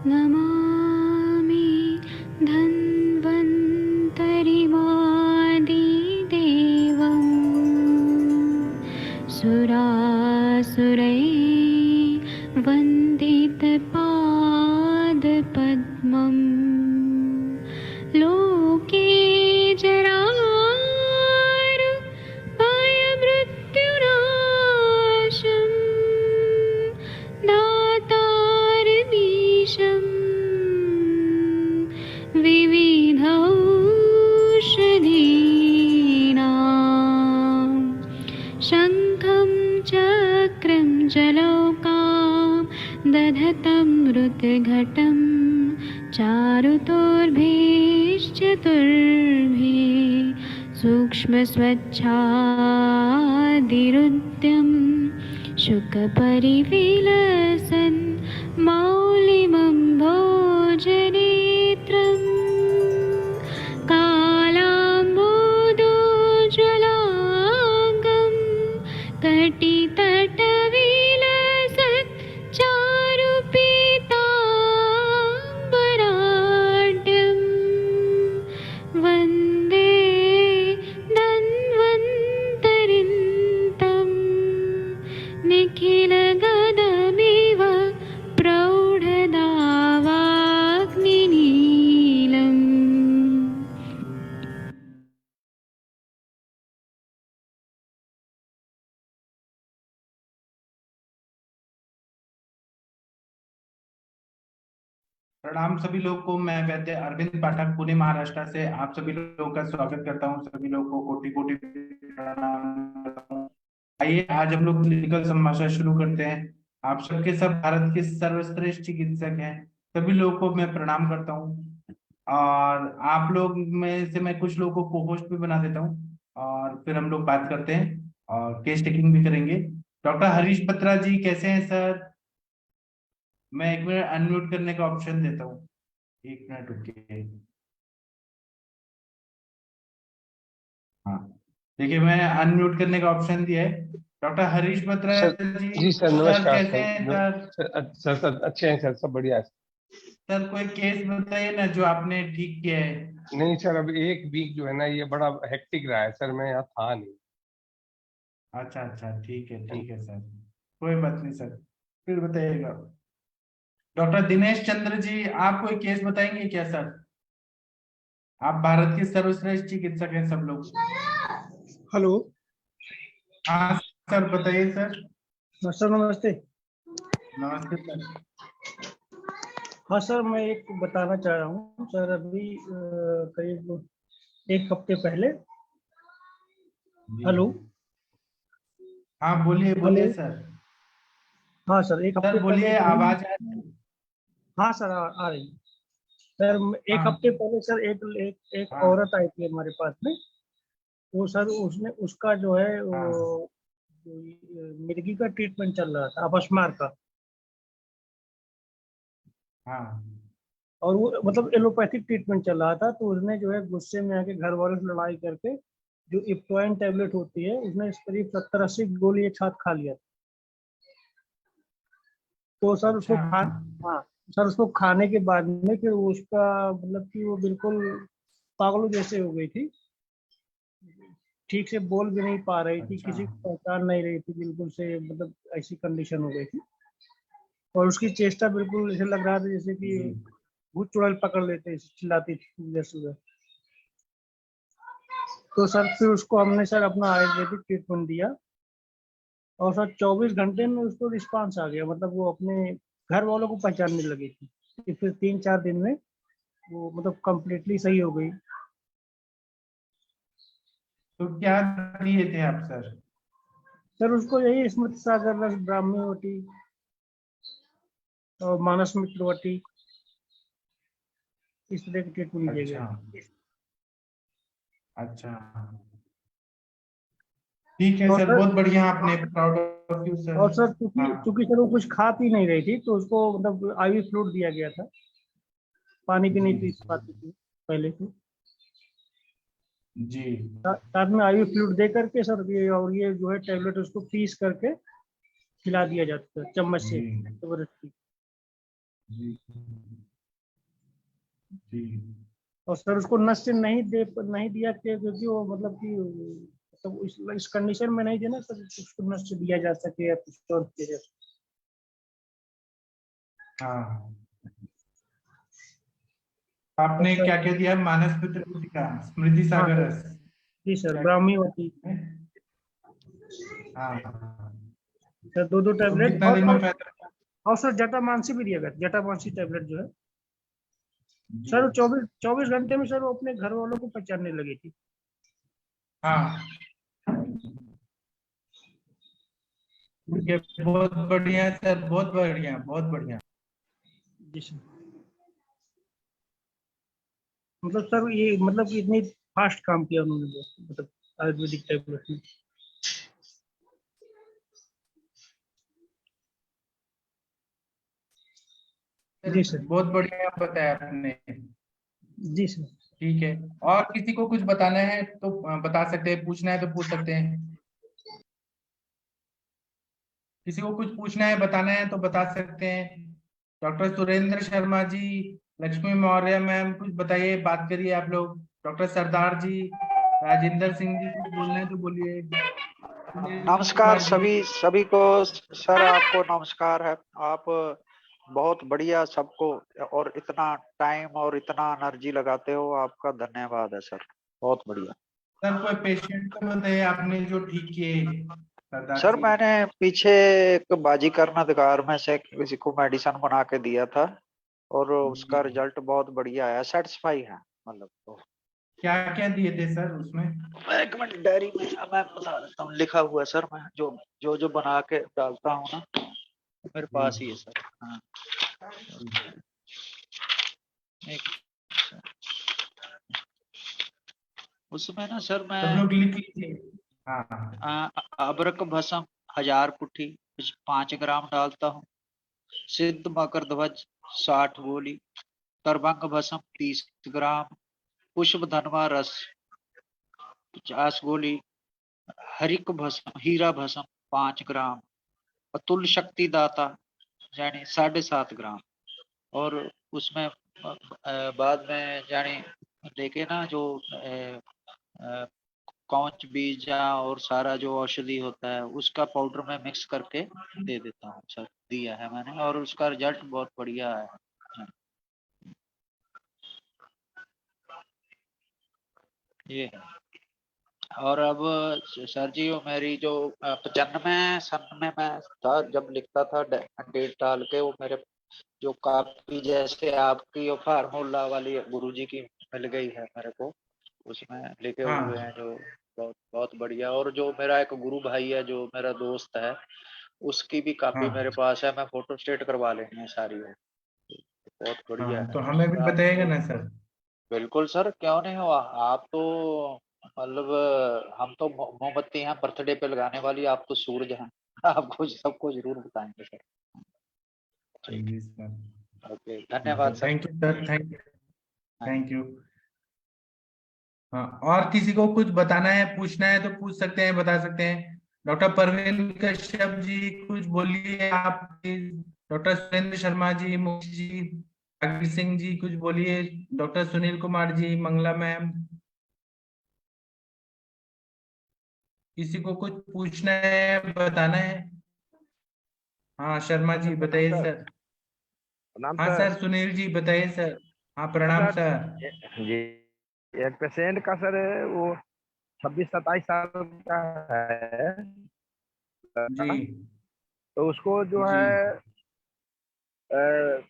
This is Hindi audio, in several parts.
नमामि धन्वन्तरिमादिदेवम् सुरासुरैर्वन्दितपादपद्मम् लोके जरारुभयमृत्युनाशं दातारमीशं विविधौषधीनां शङ्खं चक्रं जलौकां दधतं मृतघटं चारुतोर्भिश्चतुर्भिः सूक्ष्मस्वच्छादिरुद्यं शुकपरिविलसन् मौलिमं भोजनेत्रम् कालाम्बोदोज्ज्वलाङ्गं कटितटविलसत् चारुपीताम्बराढ्यं वन्दे धन्वन्तरिन्तं निखिलगदमिव प्रौढदावाग्निनीलम्। प्रणाम सभी लोग को। मैं वैद्य अरविंद पाठक पुणे महाराष्ट्र से आप सभी लोगों का स्वागत करता हूं। सभी लोगों को कोटि कोटि प्रणाम करता हूं। आइए आज हम लोग क्लिनिकल संभाषण शुरू करते हैं। आप सबके सब भारत के सर्वश्रेष्ठ चिकित्सक हैं। सभी लोगों को मैं प्रणाम करता हूं और आप लोग में से मैं कुछ लोगों को को-होस्ट भी बना देता हूं और फिर हम लोग बात करते हैं और केस टेकिंग भी करेंगे। डॉक्टर हरीश बत्रा जी कैसे हैं सर? मैं एक मिनट अनम्यूट करने का ऑप्शन देता हूँ, एक मिनट रुकिए। हाँ देखिए, मैं अनम्यूट करने का ऑप्शन दिया है। डॉक्टर हरीश बत्रा जी। जी सर, सर नमस्कार कैसे हैं सर? सर अच्छे हैं सर, सब बढ़िया है। सर कोई केस बताइए ना जो आपने ठीक किया है। नहीं सर, अब एक वीक जो है ना, ये बड़ा हेक्टिक रहा है सर, मैं यहाँ था नहीं। अच्छा अच्छा, ठीक है सर, कोई बात नहीं सर, फिर बताइएगा। डॉक्टर दिनेश चंद्र जी, आप कोई केस बताएंगे क्या सर? आप भारत के सर्वश्रेष्ठ चिकित्सक हैं सब लोग। हेलो। हाँ सर बताइए सर। सर नमस्ते। नमस्ते सर। हाँ सर, मैं एक बताना चाह रहा हूँ सर। अभी करीब एक हफ्ते पहले। जी। हेलो। हाँ बोलिए बोलिए हेलो। सर। हाँ सर, एक हफ्ते सर पहले बोलिए, करीब। आवाज आ रही है? हाँ सर, आ रही है। सर एक हाँ हफ्ते पहले सर एक एक एक हाँ औरत आई थी हमारे पास में। वो सर उसने उसका जो है हाँ मिर्गी का ट्रीटमेंट चल रहा था, अपस्मार का। हाँ। और वो मतलब एलोपैथिक ट्रीटमेंट चल रहा था। तो उसने जो है गुस्से में आके घर वालों से लड़ाई करके जो इप्टोइन टैबलेट होती है, उसने करीब 70-80 गोली एक साथ खा लिया। तो सर उसको अच्छा। हाँ सर, उसको खाने के बाद में फिर उसका मतलब कि वो बिल्कुल पागलों जैसे हो गई थी। ठीक से बोल भी नहीं पा रही थी, अच्छा। किसी को पहचान नहीं रही थी बिल्कुल से, मतलब ऐसी कंडीशन हो गई थी। और उसकी चेष्टा बिल्कुल ऐसे लग रहा था जैसे कि जी। भूत चुड़ैल पकड़ लेते, ऐसे चिल्लाती थी जैसे। तो सर फिर उसको हमने सर अपना आयुर्वेदिक ट्रीटमेंट दिया। और सर 24 घंटे में उसको रिस्पांस आ गया, मतलब वो अपने घर वालों को पहचानने लगी थी। फिर 3-4 दिन में वो मतलब कम्प्लीटली सही हो गई। तो क्या दिए थे आप सर? सर उसको यही स्मृति सागर रस, ब्राह्मी वटी और मानस मित्र वटी, इस तरह के ट्रीटमेंट दिए अच्छा गए। अच्छा, ठीक है और सर, सर बहुत बढ़िया, आपने प्राउड ऑफ यू सर। और सर चूंकि हाँ चूंकि सर वो कुछ खा पी नहीं रही थी, तो उसको मतलब आईवी फ्लूइड दिया गया था। पानी भी जी नहीं पी पाती थी पहले से। जी। साथ में आईवी फ्लूइड दे करके सर ये जो है टेबलेट उसको पीस करके खिला दिया जाता है चम्मच से जी जबरदस्ती। जी जी और सर उसको नस्य नहीं दिया क्योंकि वो मतलब कि मतलब इस कंडीशन में नहीं देना सर, उसको नस्य दिया जा सके या कुछ और किया जा सके। हाँ, आपने सर क्या क्या दिया? मानस पुत्र का स्मृति हाँ सागर सर, रस। जी सर, क्या ब्राह्मी होती हाँ, सर, 2 तो टैबलेट। कितना दिन में फायदा? और सर जटामांसी भी दिया गया, जटामांसी टैबलेट जो है जी सर, 24 घंटे में सर वो अपने घर वालों को पहचानने लगी थी। हाँ, ठीक है, बहुत बढ़िया सर, बहुत बढ़िया, बहुत बढ़िया। जी सर, मतलब सर ये मतलब कि इतनी फास्ट काम किया उन्होंने, मतलब आयुर्वेदिक टैबलेट में। सर जी सर, बहुत बढ़िया बताया आपने। जी सर। ठीक है, और किसी को कुछ बताना है तो बता सकते हैं, पूछना है तो पूछ सकते हैं। किसी को कुछ पूछना है, बताना है तो बता सकते हैं। डॉक्टर सुरेंद्र शर्मा जी, लक्ष्मी मौर्य मैम, कुछ बताइए, बात करिए आप लोग। डॉक्टर सरदार जी, राजेंद्र सिंह जी, कुछ बोलना है तो बोलिए। सुनील नमस्कार कुमार जी। सभी सभी को। सर आपको नमस्कार है। आप बहुत बढ़िया सबको, और इतना टाइम और इतना एनर्जी लगाते हो, आपका धन्यवाद है सर, बहुत बढ़िया। सर कोई पेशेंट को बताइए आपने जो ठीक किए, सरदार सर जी। मैंने पीछे एक बाजीगर नदगार में से किसी को मेडिसिन बना के दिया था, और उसका जी, रिजल्ट बहुत बढ़िया आया, सेटिस्फाई है मतलब। तो क्या क्या दिए थे सर उसमें? एक मिनट, डायरी में मैं बता देता हूँ, लिखा हुआ है सर। मैं जो बना के डालता हूँ ना, मेरे जी पास ही है सर। हाँ, एक उसमें ना सर मैं सब लोग लिख लीजिए। हाँ हाँ। अबरक भस्म 1000 पुट्ठी 5 ग्राम डालता हूँ। सिद्ध मकर ध्वज 60 गोली। तरबंग भस्म 30 ग्राम। पुष्प धनवा रस 50 गोली। हरिक भस्म हीरा भस्म 5 ग्राम। अतुल शक्ति दाता यानी 7.5 ग्राम। और उसमें बाद में यानी देखे ना जो कौच बीजा और सारा जो औषधि होता है उसका पाउडर में मिक्स करके दे देता हूँ सर, दिया है मैंने, और उसका रिजल्ट बहुत बढ़िया है। ये है। और अब सर जी, वो मेरी जो 95 सन में मैं था जब लिखता था डेट डाल के, वो मेरे जो कापी जैसे आपकी वो फार्मूला वाली गुरुजी की मिल गई है मेरे को, उसमें लिखे हुए हाँ हैं जो बहुत बहुत बढ़िया। और जो मेरा एक गुरु भाई है जो मेरा दोस्त है, उसकी भी कापी हाँ मेरे पास है, मैं फोटो स्टेट करवा लेनी है सारी वो, बहुत बढ़िया हाँ, है। तो हमें भी आप बताइएगा ना सर। बिल्कुल सर, क्यों नहीं हुआ। आप तो मतलब हम तो मोमबत्ती हैं बर्थडे पे लगाने वाली, आप तो सूरज हैं। आपको सबको जरूर बताएंगे सर। ठीक जी सर, है, ओके, ठीक धन्यवाद है, sir. Thank you sir, thank you, हाँ जी। Thank you. हाँ, और किसी को कुछ बताना है, पूछना है तो पूछ सकते हैं, बता सकते हैं। डॉक्टर परवीन कश्यप जी, कुछ बोलिए आप। डॉक्टर सुरेंद्र शर्मा जी, मुखी जी, रागिर सिंह जी, कुछ बोलिए। डॉक्टर सुनील कुमार जी, मंगला मैम, किसी को कुछ पूछना है, बताना है? हाँ शर्मा जी, प्रणाम बताइए सर। सर। प्रणाम हाँ सर। सर, सुनील जी बताइए सर। हाँ प्रणाम सर सर। जी, एक पेशेंट का सर वो 26-27 साल का है, जी तो उसको जो जी है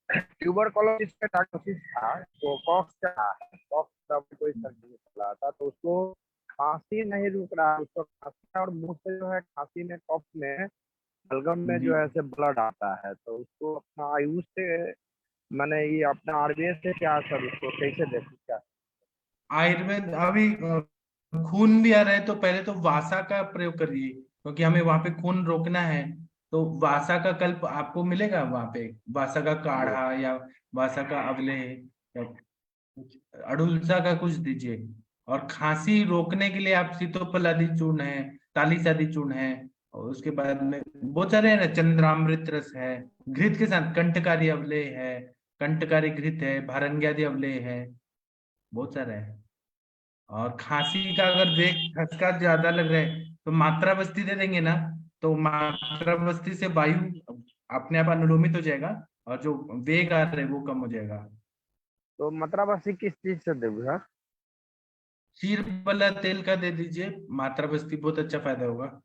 ट्यूबरकुलोसिस का डायग्नोसिस था, तो कॉफ चढ़ा है, कॉफ का कोई सर्जरी चला था, तो उसको खांसी नहीं रुक रहा, उसको खांसी और मुंह से जो है खांसी में, कफ में, बलगम में जी। जो है ऐसे ब्लड आता है, तो उसको अपना आयुष से, मैंने ये अपना आयुर्वेद से क्या सर उसको कैसे देखूं क्या। आयुर्वेद अभी खून भी आ रहा है तो पहले तो वासा का प्रयोग करिए, क्योंकि हमें वहां पे खून रोकना है। तो वासा का कल्प आपको मिलेगा वहां पे, वासा का जी काढ़ा या वासा का अवले या कुछ अड़ुलसा का कुछ दीजिए। और खांसी रोकने के लिए आप सीतोपल आदि चूर्ण है, तालीस आदि चूर्ण है, और उसके बाद में बहुत सारे है ना, चंद्रामृत रस है, घृत के साथ कंटकारी अवलेह है, कंटकारी घृत है, भारंग्यादि अवलेह है, बहुत सारा है। और खांसी का अगर वेग खसका ज्यादा लग रहा है तो मात्रा बस्ती दे देंगे ना, तो मात्रा बस्ती से वायु अपने आप अनुलोमित हो जाएगा और जो वेग आ रहा है वो कम हो जाएगा। तो मतलब बस्ती किस चीज से देंगे सर? क्षीर वाला तेल का दे दीजिए, मात्रा बस्ती बहुत अच्छा फायदा होगा।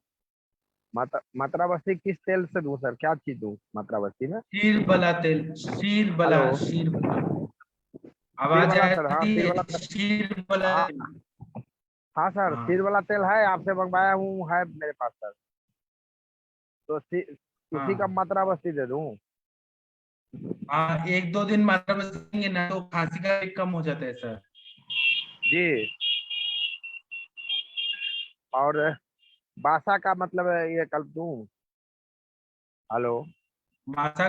मात्रा बस्ती किस तेल से दूं सर? क्या चीज दूं मात्रा बस्ती में? क्षीर वाला तेल, क्षीर वाला, हेलो, क्षीर वाला। सिर आवाज वाला सर, हाँ आती सिर है? वाला क्षीर वाला हाँ तेल। हाँ सर, हाँ सिर वाला तेल है, आपसे मंगवाया हूँ, है मेरे पास सर। तो उसी का हाँ मात्रा बस्ती दे दूं? हाँ, एक दो दिन मात्रा बस्ती देंगे ना तो खांसी का वेग कम हो जाता है सर। जी। और बासा का मतलब ये कल दूं? हेलो। मासा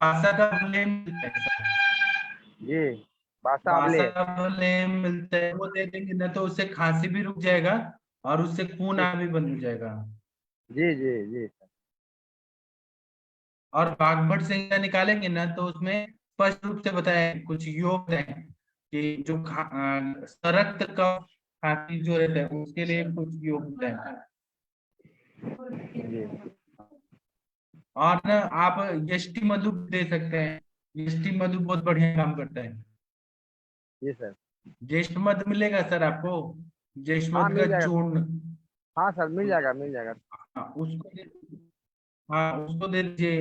मासा का अवलेह मिलता है सर। जी, बासा मासा अवले। का अवलेह मिलता है, वो दे देंगे ना तो उससे खांसी भी रुक जाएगा और उससे खून जी आ भी बंद हो जाएगा। जी जी जी सर। और बागभट संहिता निकालेंगे ना तो उसमें स्पष्ट रूप से बताया है, कुछ योग है कि जो सरक्त का खांसी जो रहता है उसके लिए कुछ योग है। जी और ना आप यष्टि मधु दे सकते हैं, यष्टि मधु बहुत बढ़िया काम करता है। जी सर। ज्येष्ठ मध मिलेगा सर आपको, ज्येष्ठ हाँ मध का मिल जाएगा। चूर्ण। हाँ सर, मिल जाएगा मिल जाएगा। हाँ हाँ उसको दे दीजिए।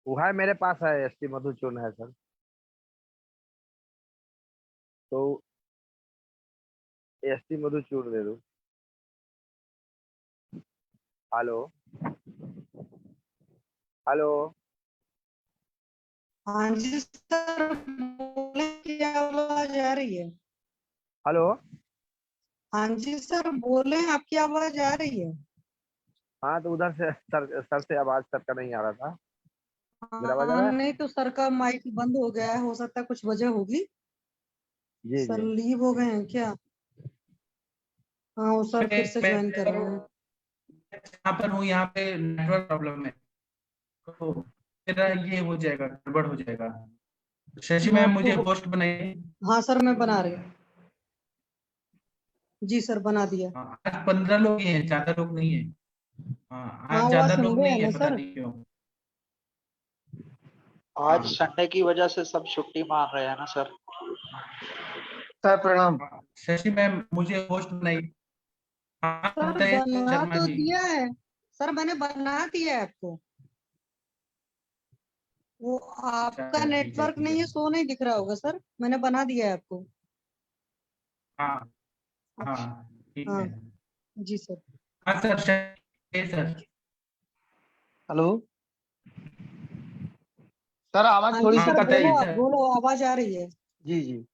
वो है मेरे पास है, एसटी मधुचूर्ण है सर। तो एसटी मधुचूर्ण दे दो। हेलो। हेलो। हाँ जी सर, बोले की आवाज आ रही है। हेलो। हाँ जी सर, बोले आपकी आवाज आ रही है। हाँ तो उधर से सर से आवाज सर का नहीं आ रहा था। मेरा आवाज आ हाँ रहा है? नहीं तो सर का माइक बंद हो गया है, हो सकता है कुछ वजह होगी। जी सर जी। लीव हो गए हैं क्या? हाँ वो सर फिर से ज्वाइन कर रहे हैं। यहाँ पर हूँ, यहाँ पे नेटवर्क प्रॉब्लम है तो मेरा ये हो जाएगा, गड़बड़ हो जाएगा। शशि मैं मैम आपको मुझे होस्ट बनाइए। हाँ सर, मैं बना रही हूँ। जी सर, बना दिया। हाँ, आज 15 लोग ही हैं, ज्यादा लोग नहीं है। हाँ हाँ आज वो आज ज्यादा लोग संडे है नहीं ना है, पता सर। नहीं क्यों। आज हाँ संडे की वजह से सब छुट्टी मार रहे हैं ना सर। सर प्रणाम। हाँ, शशि मैम मुझे होस्ट बनाइए। हाँ सर बताइए बना शर्मा तो जी। दिया है। सर मैंने बना दिया है आपको। वो अच्छा आपका ठीक है नेटवर्क ठीक है। नहीं है, सो नहीं दिख रहा होगा सर, मैंने बना दिया है आपको। हाँ अच्छा। हाँ ठीक है। हाँ जी सर। हाँ सर, सर। हेलो सर, आवाज हाँ जी थोड़ी सी सर, कट रही बोलो, है। आप सर बोलो, आवाज आ रही है। जी जी।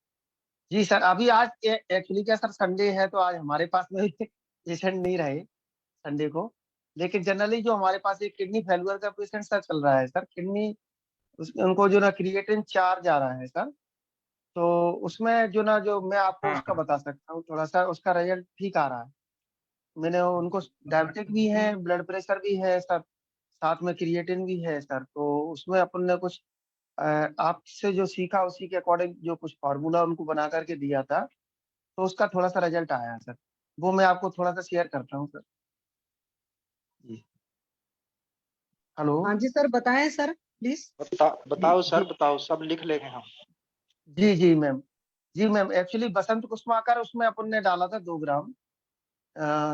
जी सर, अभी आज एक्चुअली क्या सर, संडे है तो आज हमारे पास में पेशेंट नहीं रहे संडे को। लेकिन जनरली जो हमारे पास एक किडनी फेल्यूर का पेशेंट सर चल रहा है सर, किडनी उनको जो ना क्रिएटिन 4 जा रहा है सर। तो उसमें जो ना, जो मैं आपको उसका हाँ बता सकता हूँ थोड़ा सा, उसका रिजल्ट ठीक आ रहा है। मैंने उनको डायबिटिक भी है, ब्लड प्रेशर भी है सर, साथ में क्रिएटिन भी है सर। तो उसमें अपन ने कुछ अ, आपसे जो सीखा उसी के अकॉर्डिंग जो कुछ फार्मूला उनको बना करके दिया था, तो उसका थोड़ा सा रिजल्ट आया है सर। वो मैं आपको थोड़ा सा शेयर करता हूँ सर। जी। हेलो। हाँ जी सर, बताएं सर प्लीज। जी बताओ सर, जी बताओ, सब लिख लेंगे हम। जी जी मैम। जी मैम, एक्चुअली बसंत कुसुमाकर उसमें अपन ने डाला था 2 ग्राम,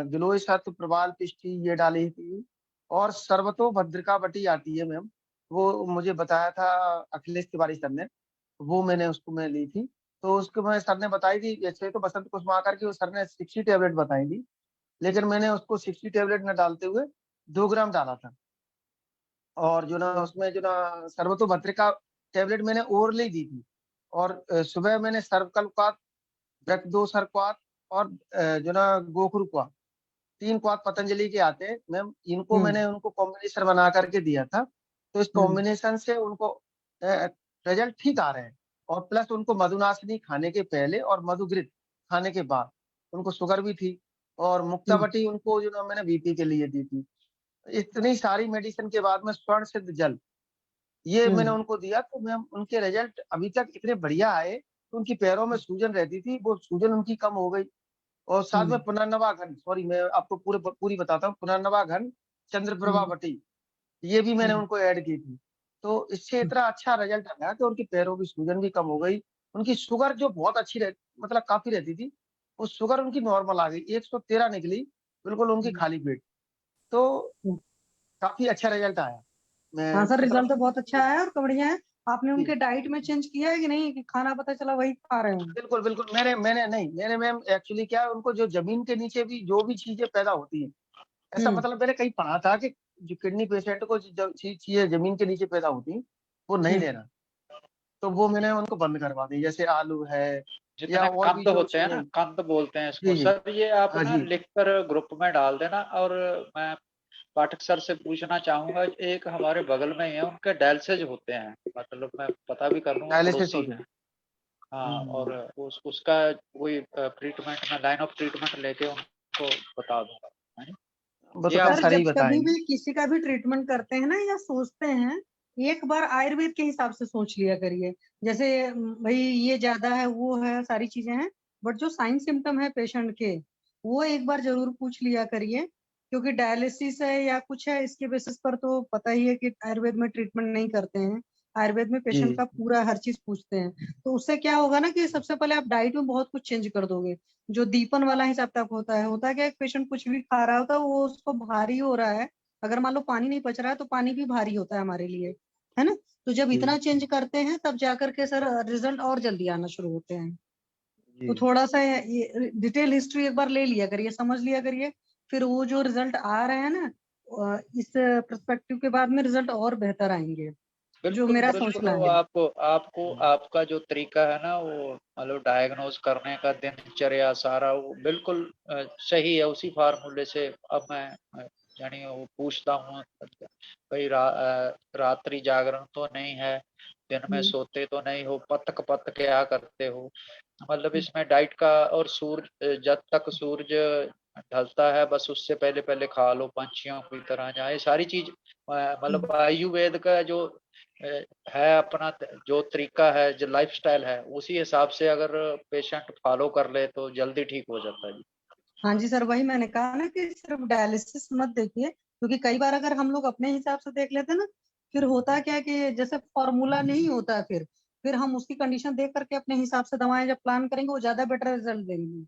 गिलोय सत्व प्रबाल पिष्टी ये डाली थी। और सर्वतो भद्रिका बटी आती है मैम, वो मुझे बताया था अखिलेश तिवारी सर ने, वो मैंने उसको मैं ली थी। तो उसको मैं सर ने बताई थी, जैसे तो बसंत कुसुमाकर की वो सर ने 60 टेबलेट बताई थी, लेकिन मैंने उसको 60 टेबलेट न डालते हुए 2 ग्राम डाला था। और जो ना उसमें जो ना सर्वतो भद्रिका टेबलेट मैंने ओरली दी थी। और सुबह मैंने सर्वकल्पात, ब्रक 2 सरक्वात, और जो ना गोखरू क्वाथ, 3 क्वाथ पतंजलि के आते हैं मैम, इनको हम्म मैंने उनको कॉम्बिनेशन बना करके दिया था। तो इस हम्म कॉम्बिनेशन से उनको रिजल्ट ठीक आ रहे हैं। और प्लस उनको मधुनाशनी खाने के पहले और मधुघृत खाने के बाद, उनको शुगर भी थी। और हम्म मुक्तावटी उनको जो ना मैंने बीपी के लिए दी थी। इतनी सारी मेडिसिन के बाद में स्वर्ण सिद्ध जल ये मैंने हम्म। उनको दिया, तो मैम उनके रिजल्ट अभी तक इतने बढ़िया आए कि उनकी पैरों में सूजन रहती थी, वो सूजन उनकी कम हो गई। और साथ में पुनर्नवा घन, सॉरी मैं आपको पूरी बताता हूँ, पुनर्नवा घन चंद्रप्रभा वटी ये भी मैंने उनको ऐड की थी। तो इससे इतना अच्छा रिजल्ट आया कि उनकी पैरों की सूजन भी कम हो गई। उनकी शुगर जो बहुत अच्छी मतलब काफी रहती थी, वो शुगर उनकी नॉर्मल आ गई, 113 निकली, बिल्कुल उनकी खाली पेट। तो काफी अच्छा रिजल्ट आया। मैं हाँ सर, रिजल्ट मतलब तो बहुत अच्छा है और बढ़िया है। आपने जी, उनके डाइट में चेंज किया है कि नहीं, कि खाना पता चला वही खा रहे हो? बिल्कुल बिल्कुल मैंने मैम एक्चुअली क्या है, उनको जो जमीन के नीचे भी जो भी चीजें पैदा होती है, ऐसा हम्म मतलब मैंने कहीं पढ़ा था कि जो किडनी पेशेंट को जो चीजें जमीन के नीचे पैदा होती हैं, वो नहीं हम्म लेना। तो वो मैंने उनको बंद करवा दी, जैसे आलू है या जितने और भी कंद जो होते हैं चीजें। ना, कंद बोलते हैं इसको जी जी। सर, ये आप हाँ ना जी लिख कर ग्रुप में डाल देना। और मैं पाठक सर से पूछना चाहूंगा, एक हमारे बगल में ही है, उनके डायलिसिस होते हैं, मतलब मैं पता भी कर लूंगा, डायलिसिस पड़ोसी होते हैं। हैं। हाँ, और हम्म। उसका वही ट्रीटमेंट में, लाइन ऑफ ट्रीटमेंट लेके उनको बता दूंगा। है? वो ये तो खैर आप सर, सही जब कभी बताएंगे। भी किसी का भी ट्रीटमेंट करते हैं ना या सोचते हैं, एक बार आयुर्वेद के हिसाब से सोच लिया करिए। जैसे भाई ये ज्यादा है, वो है, सारी चीजें हैं, बट जो साइन सिम्टम है पेशेंट के, वो एक बार जरूर पूछ लिया करिए। क्योंकि डायलिसिस है या कुछ है, इसके बेसिस पर तो पता ही है कि आयुर्वेद में ट्रीटमेंट नहीं करते हैं। आयुर्वेद में पेशेंट जी का पूरा हर चीज पूछते हैं। तो उससे क्या होगा ना, कि सबसे पहले आप डाइट में बहुत कुछ चेंज कर दोगे। जो दीपन वाला हिसाब तक होता है क्या, एक पेशेंट कुछ भी खा रहा होता है, वो उसको भारी हो रहा है। अगर मान लो पानी नहीं पच रहा है, तो पानी भी भारी होता है हमारे लिए, है ना? तो जब जी इतना चेंज करते हैं, तब जाकर के सर रिजल्ट और जल्दी आना शुरू होते हैं। जी तो थोड़ा सा ये डिटेल हिस्ट्री एक बार ले लिया करिए, समझ लिया करिए। फिर वो जो रिजल्ट आ रहे हैं ना, इस पर्सपेक्टिव के बाद में रिजल्ट और बेहतर आएंगे, जो बिल्कुल मेरा बिल्कुल, सोचना वो है। आपको आपको आपका जो तरीका है ना, वो मतलब डायग्नोज करने का, दिनचर्या सारा वो बिल्कुल सही है। उसी फार्मूले से अब मैं यानी वो पूछता हूँ, भाई रात्रि जागरण तो नहीं है, दिन में सोते तो नहीं हो, पथक पथ क्या करते हो, मतलब इसमें डाइट का। और सूरज जब तक सूरज ढलता है, बस उससे पहले पहले खा लो, पंछियों की तरह जाए, सारी चीज मतलब आयुर्वेद का जो अ, है अपना जो तरीका है, जो लाइफस्टाइल है, उसी हिसाब से अगर पेशेंट फॉलो कर ले तो जल्दी ठीक हो जाता है जी। हाँ जी सर, वही मैंने कहा ना कि सिर्फ डायलिसिस मत देखिए। क्योंकि कई बार अगर हम लोग अपने हिसाब से देख लेते हैं ना, फिर होता क्या है कि जैसे फॉर्मूला नहीं होता है, फिर हम उसकी कंडीशन देख करके अपने हिसाब से दवाएं जब प्लान करेंगे, वो ज्यादा बेटर रिजल्ट देंगी।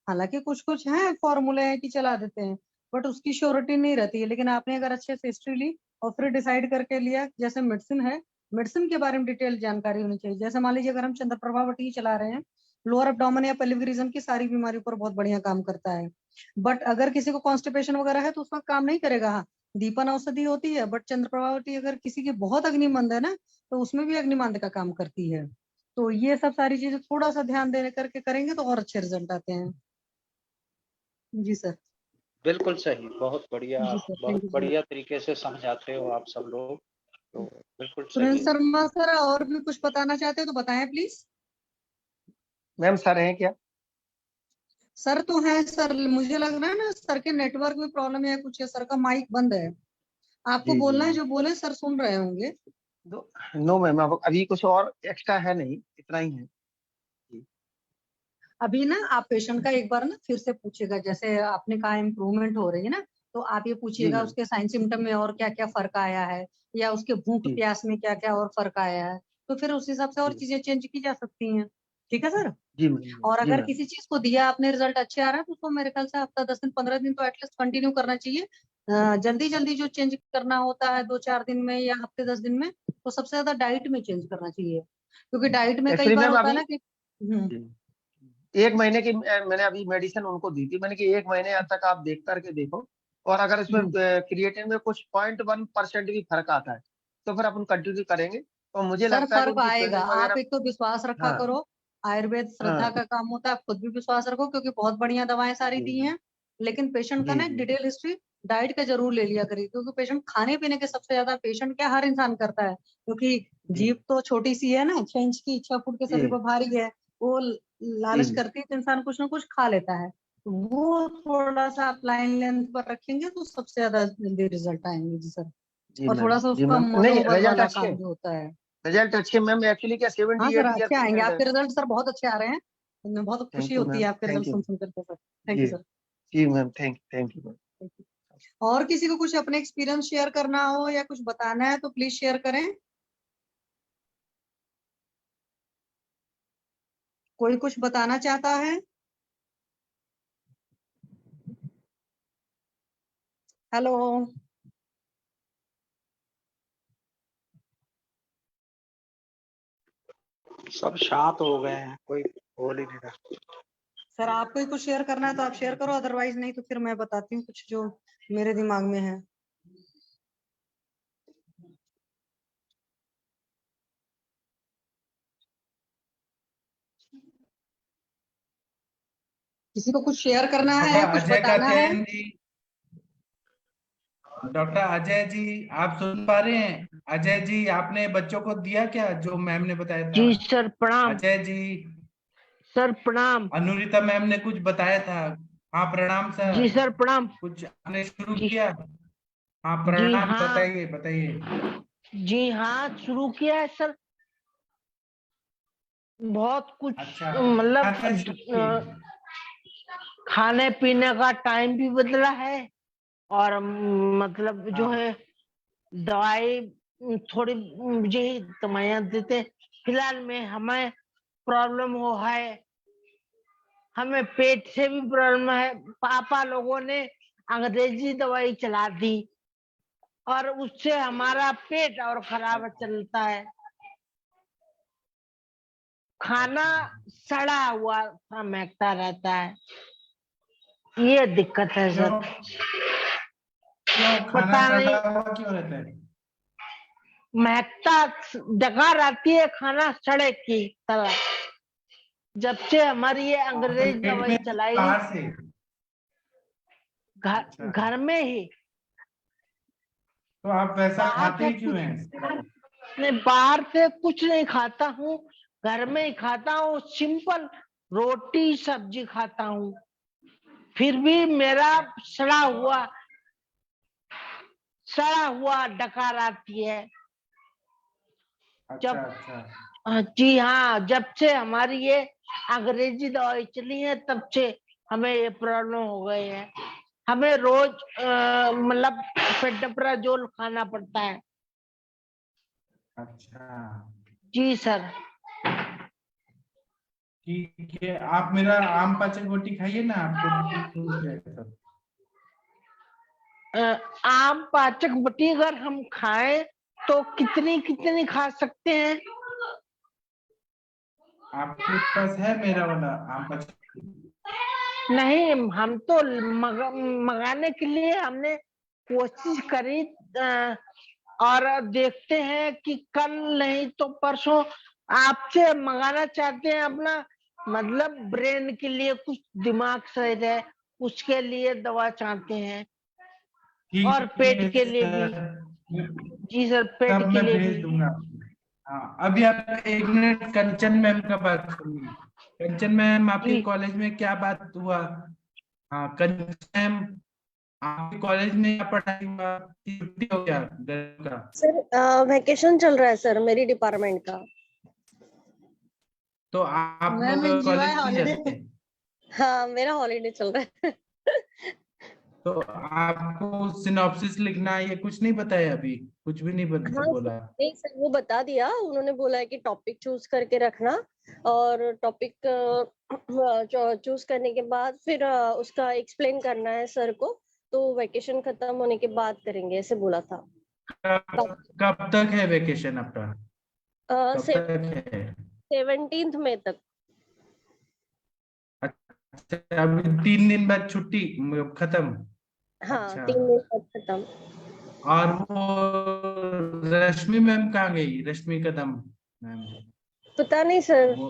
हालांकि कुछ कुछ है फॉर्मूले हैं कि चला देते हैं, बट उसकी श्योरिटी नहीं रहती है। लेकिन आपने अगर अच्छे से हिस्ट्री ली और फिर डिसाइड करके लिया, जैसे मेडिसिन है, मेडिसिन के बारे में डिटेल जानकारी होनी चाहिए। जैसे मान लीजिए अगर हम चंद्रप्रभा वटी चला रहे हैं, लोअर एब्डोमेन या पेल्विक रीजन की सारी बीमारियों पर बहुत बढ़िया काम करता है। बट अगर किसी को कॉन्स्टिपेशन वगैरह है, तो उसका काम नहीं करेगा। हाँ, दीपन औषधि होती है, बट चंद्रप्रभावती अगर किसी की बहुत अग्निमंद है ना, तो उसमें भी अग्निमंद का काम करती है। तो ये सब सारी चीजें थोड़ा सा ध्यान देने करके करेंगे तो और अच्छे रिजल्ट आते हैं। जी सर। बिल्कुल सही, बहुत बढ़िया, जी आप सर, बहुत थैंक यू सो मच। बढ़िया तरीके से समझाते हो आप सब लोग, तो बिल्कुल सही सुरेंद्र है। शर्मा सर, और भी कुछ बताना चाहते हो तो बताएं प्लीज। मैम सर हैं क्या? सर तो है सर, मुझे लग रहा है ना सर के नेटवर्क में प्रॉब्लम है कुछ, है सर का माइक बंद है। आपको जी जी बोलना है, जी। जो बोले सर सुन रहे होंगे। नो मैम, अब अभी कुछ और एक्स्ट्रा है नहीं, इतना ही है जी। अभी ना आप पेशेंट का एक बार ना फिर से पूछिएगा, जैसे आपने कहा इम्प्रूवमेंट हो रही है ना, तो आप ये जी पूछिएगा मैम। उसके साइन सिम्टम में और क्या क्या फर्क आया है, या उसके भूख जी प्यास में क्या क्या और फर्क आया है। तो फिर उस हिसाब से और जी चीजें चेंज की जा सकती हैं। ठीक है सर। जी मैम। और जी अगर मैम। किसी चीज को दिया आपने, रिजल्ट अच्छे आ रहा है, तो उसको मेरे ख्याल से हफ्ता 10 दिन 15 दिन तो एटलीस्ट कंटिन्यू करना चाहिए। जल्दी जल्दी जो चेंज करना होता है 2-4 दिन में या हफ्ते 10 दिन में, तो सबसे ज्यादा डाइट में चेंज करना चाहिए। क्योंकि डाइट में कई एक्चुअली बार मैम होता है अभी ना कि जी, 1 महीने की मैंने अभी मेडिसिन उनको दी थी, मैंने कि 1 महीने तक आप देख करके देखो, और अगर इसमें हम्म, क्रिएटिन में कुछ 0.1% भी फर्क आता है, तो फिर अपन कंटिन्यू करेंगे। और मुझे सर लगता है कि फर्क उनकी आएगा। स्वेलिंग आप वगैरह। एक तो विश्वास रखा हाँ करो। आयुर्वेद श्रद्धा हाँ। का काम होता है, आप खुद भी विश्वास रखो, क्योंकि बहुत बढ़िया दवाएं सारी जी दी हैं। लेकिन पेशेंट का जी ना एक जी डिटेल हिस्ट्री डाइट का जरूर ले लिया करिए। क्योंकि पेशेंट खाने पीने के सबसे ज्यादा, पेशेंट क्या हर इंसान करता है, क्योंकि जी जीभ तो छोटी सी है ना, 6 इंच की इच्छा फूड के जी शरीर पर भारी है। वो जी लालच जी करती है तो इंसान कुछ ना कुछ खा लेता है। वो थोड़ा सा आप लाइन लेंथ पर रखेंगे तो सबसे ज्यादा जल्दी रिजल्ट आएंगे जी सर। जी और मैम, थोड़ा सा जी उसका मैम, नहीं मनोबल रिजल्ट वाला अच्छे काम हैं, जो होता है। रिजल्ट अच्छे मैम, एक्चुअली क्या हाँ सर 78 ईयर अच्छे आएंगे पीरियड है। आपके रिजल्ट सर, बहुत अच्छे आ रहे हैं। हमें बहुत थैंक खुशी यू होती मैम, है आपके थैंक रिजल्ट यू। सुन करके सर। थैंक जी यू सर। जी मैम, थैंक यू मैम। और किसी को कुछ अपने एक्सपीरियंस शेयर करना हो या कुछ बताना है तो प्लीज शेयर करें। कोई कुछ बताना चाहता है? हेलो। सब शांत हो गए हैं, कोई बोल ही नहीं रहा। सर आपको ही कुछ शेयर करना है तो आप शेयर करो, अदरवाइज नहीं तो फिर मैं बताती हूँ कुछ जो मेरे दिमाग में है। किसी को कुछ शेयर करना है, डॉक्टर कुछ अजय बताना है? कात्यायन जी, डॉक्टर अजय जी आप सुन पा रहे हैं? अजय जी आपने बच्चों को दिया क्या जो मैम ने बताया था? जी सर प्रणाम। अजय जी, सर प्रणाम। अनुरिता मैम ने कुछ बताया था। हाँ प्रणाम सर। जी सर प्रणाम। कुछ आपने शुरू जी किया? हाँ जी प्रणाम, हाँ। बताइए बताइए। जी हाँ शुरू किया है सर। बहुत कुछ अच्छा, मतलब क्या शुरू की? खाने पीने का टाइम भी बदला है और मतलब जो हाँ, है दवाई थोड़ी मुझे ही दवाइयाँ देते। फिलहाल में हमें प्रॉब्लम हो है, हमें पेट से भी प्रॉब्लम है। पापा लोगों ने अंग्रेजी दवाई चला दी और उससे हमारा पेट और खराब चलता है। खाना सड़ा हुआ सा महकता रहता है, ये दिक्कत है क्यों? सर। क्यों खाना पता नहीं, सड़ा हुआ क्यों रहता है? महकता डकार आती है खाना सड़े की तरह। जब से हमारी ये आपके अंग्रेज पेट दवाई में चलाई बाहर से? अच्छा, घर में ही, तो आप वैसा बाहर खाते से ही क्यों कुछ हैं? नहीं, बाहर से कुछ नहीं खाता हूँ, घर में ही खाता हूँ। सिंपल रोटी सब्जी खाता हूँ, फिर भी मेरा सड़ा हुआ डकार आती है। अच्छा जब अच्छा। जी हाँ, जब से हमारी ये अंग्रेजी दवाई चली है तब से हमें ये प्रॉब्लम हो गई है। हमें रोज मतलब फेडोप्राजोल खाना पड़ता है। अच्छा जी सर। ठीक है, आप मेरा आम पाचक रोटी खाइए ना, आपको ठीक हो जाएगा सब। अ, आम पाचक बटी अगर हम खाएं तो कितनी कितनी खा सकते हैं? आपके पास है मेरा वाला आम पाचक? नहीं, हम तो मंगाने के लिए हमने कोशिश करी और देखते हैं कि कल नहीं तो परसों आपसे मंगाना चाहते हैं। अपना मतलब ब्रेन के लिए कुछ दिमाग सही रहे, उसके लिए दवा चाहते हैं और ठीक पेट है के लिए भी। सर, जी सर, पेट सब के मैं लिए भी। भेज दूंगा। हाँ अभी आप एक मिनट कंचन मैम का बात सुनिए। कंचन मैम, आपके जी कॉलेज में क्या बात हुआ? हाँ कंचन मैम, आपके कॉलेज में क्या पढ़ाई हुआ कि छुट्टी हो गया गर्मी का? सर वैकेशन चल रहा है सर मेरी डिपार्टमेंट का। तो आप मैम लोग एंजॉय कॉलेज नहीं हॉलीडे। जाते? हाँ मेरा हॉलीडे चल रहा है। तो आपको सिनॉप्सिस लिखना है, ये कुछ नहीं बताया अभी? कुछ भी नहीं हाँ सर, बोला? नहीं सर वो बता दिया, उन्होंने बोला है कि टॉपिक चूज करके रखना और टॉपिक चूज करने के बाद फिर उसका एक्सप्लेन करना है सर को, तो वैकेशन खत्म होने के बाद करेंगे ऐसे बोला था। कब तक है वेकेशन आपका? कब तक है? 17 मई तक। अच्छा, अभी 3 दिन बाद छुट्टी खत्म? हाँ अच्छा, 3 दिन तक खत्म। और वो रश्मि मैम कहाँ गई? रश्मि कदम मैम, पता नहीं सर। वो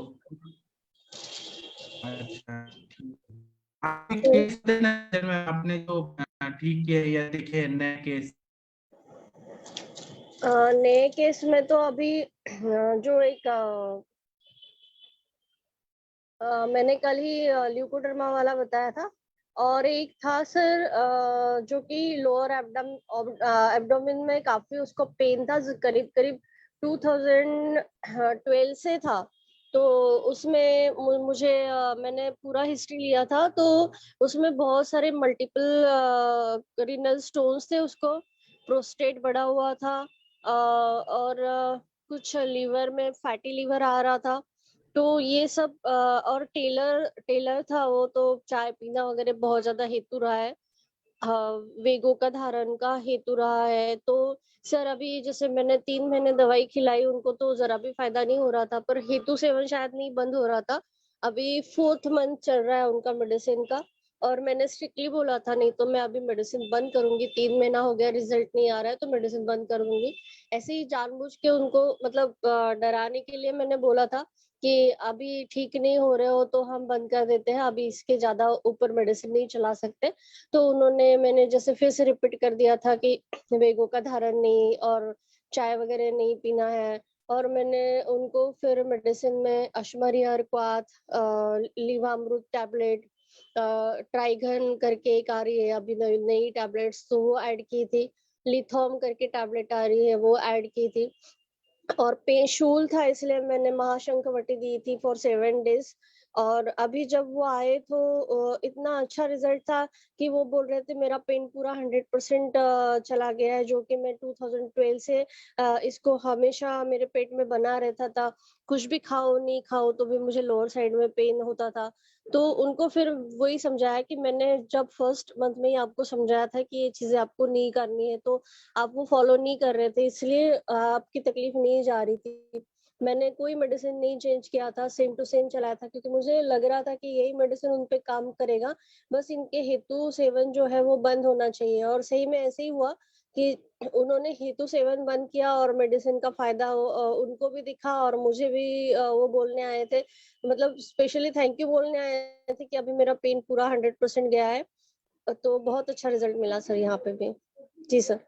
अच्छा ठीक है। आपके तो केस देना मैम, आपने जो ठीक किया या दिखे नए केस? नए केस में तो अभी जो एक मैंने कल ही ल्यूकोडर्मा वाला बताया था, और एक था सर जो कि लोअर एब्डोमेन में काफी उसको पेन था, करीब करीब 2012 से था। तो उसमें मुझे मैंने पूरा हिस्ट्री लिया था, तो उसमें बहुत सारे मल्टीपल रीनल स्टोन्स थे, उसको प्रोस्टेट बढ़ा हुआ था, और कुछ लीवर में फैटी लीवर आ रहा था। तो ये सब और टेलर था वो, तो चाय पीना वगैरह बहुत ज्यादा हेतु रहा है, वेगो का धारण का हेतु रहा है। तो सर अभी जैसे मैंने 3 महीने दवाई खिलाई उनको, तो जरा भी फायदा नहीं हो रहा था, पर हेतु सेवन शायद नहीं बंद हो रहा था। अभी 4th मंथ चल रहा है उनका मेडिसिन का, और मैंने स्ट्रिक्टली बोला था नहीं तो मैं अभी मेडिसिन बंद करूंगी, 3 महीना हो गया रिजल्ट नहीं आ रहा है तो मेडिसिन बंद करूंगी। ऐसे ही जानबूझ के उनको मतलब डराने के लिए मैंने बोला था कि अभी ठीक नहीं हो रहे हो तो हम बंद कर देते हैं, अभी इसके ज्यादा ऊपर मेडिसिन नहीं चला सकते। तो उन्होंने, मैंने जैसे फिर से रिपीट कर दिया था कि वेगो का धारण नहीं और चाय वगैरह नहीं पीना है। और मैंने उनको फिर मेडिसिन में अश्मरिहर क्वाथ, लीवामृत टैबलेट, ट्राइगन करके एक आ रही है अभी नई टैबलेट्स, तो वो ऐड की थी। लिथोम करके टैबलेट आ रही है वो ऐड की थी। और पेशूल था इसलिए मैंने महाशंखवटी दी थी फॉर 7 डेज। और अभी जब वो आए तो इतना अच्छा रिजल्ट था कि वो बोल रहे थे मेरा पेन पूरा 100% चला गया है, जो कि मैं 2012 से इसको हमेशा मेरे पेट में बना रहता था, कुछ भी खाओ नहीं खाओ तो भी मुझे लोअर साइड में पेन होता था। तो उनको फिर वही समझाया कि मैंने जब फर्स्ट मंथ में ही आपको समझाया था कि ये चीजें आपको नहीं करनी है, तो आप वो फॉलो नहीं कर रहे थे, इसलिए आपकी तकलीफ नहीं जा रही थी। मैंने कोई मेडिसिन नहीं चेंज किया था, सेम टू सेम चलाया था, क्योंकि मुझे लग रहा था कि यही मेडिसिन उन पे काम करेगा, बस इनके हेतु सेवन जो है वो बंद होना चाहिए। और सही में ऐसे ही हुआ कि उन्होंने हेतु सेवन बंद किया और मेडिसिन का फायदा उनको भी दिखा, और मुझे भी वो बोलने आए थे, मतलब स्पेशली थैंक यू बोलने आए थे कि अभी मेरा पेन पूरा 100% गया है। तो बहुत अच्छा रिजल्ट मिला सर यहाँ पे भी। जी सर।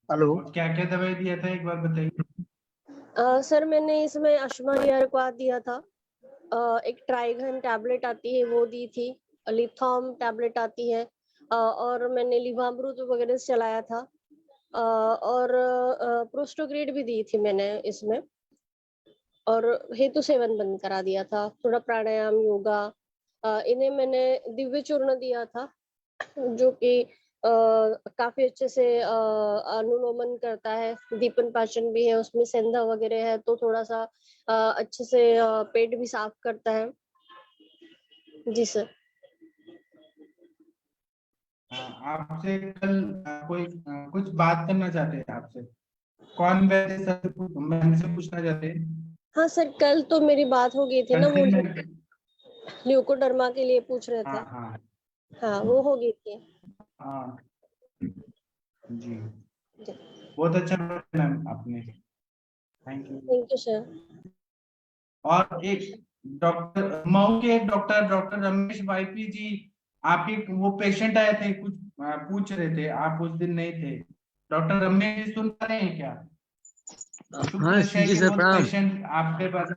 हेलो। क्या क्या दवाई दिया था एक बार बताइए। सर मैंने इसमें अश्मरिहर क्वाथ दिया था, एक ट्राइगन टैबलेट आती है वो दी थी, लिथोम टैबलेट आती है, और मैंने लिवामृत वगैरह चलाया था, और प्रोस्टोग्रेड भी दी थी मैंने इसमें, और हेतु सेवन बंद करा दिया था, थोड़ा प्राणायाम योगा। इन्हें मैंने दिव्य चूर्ण दिया था जो कि काफी अच्छे से अनुलोमन करता है, दीपन पाचन भी है उसमें, सेंधा वगैरह है तो थोड़ा सा अच्छे से पेट भी साफ करता है। जी सर। आपसे कल कोई कुछ बात करना चाहते हैं आपसे, कौन वैसे सर मैम से पूछना चाहते हैं। हाँ सर, कल तो मेरी बात हो गई थी ना, वो कंसर्न ल्यूकोडर्मा के लिए पूछ रहे थे। हाँ हाँ वो हो गई थी। हाँ जी, बहुत अच्छा मैम आपने, thank you. Thank you sir. और एक डॉक्टर मऊ के डॉक्टर रमेश वाईपी जी, आप एक वो पेशेंट आए थे कुछ पूछ रहे थे, आप उस दिन नहीं थे। डॉक्टर रमेश जी सुन पा रहे हैं क्या? हाँ जी सर, प्रणाम। पेशेंट आपके पास,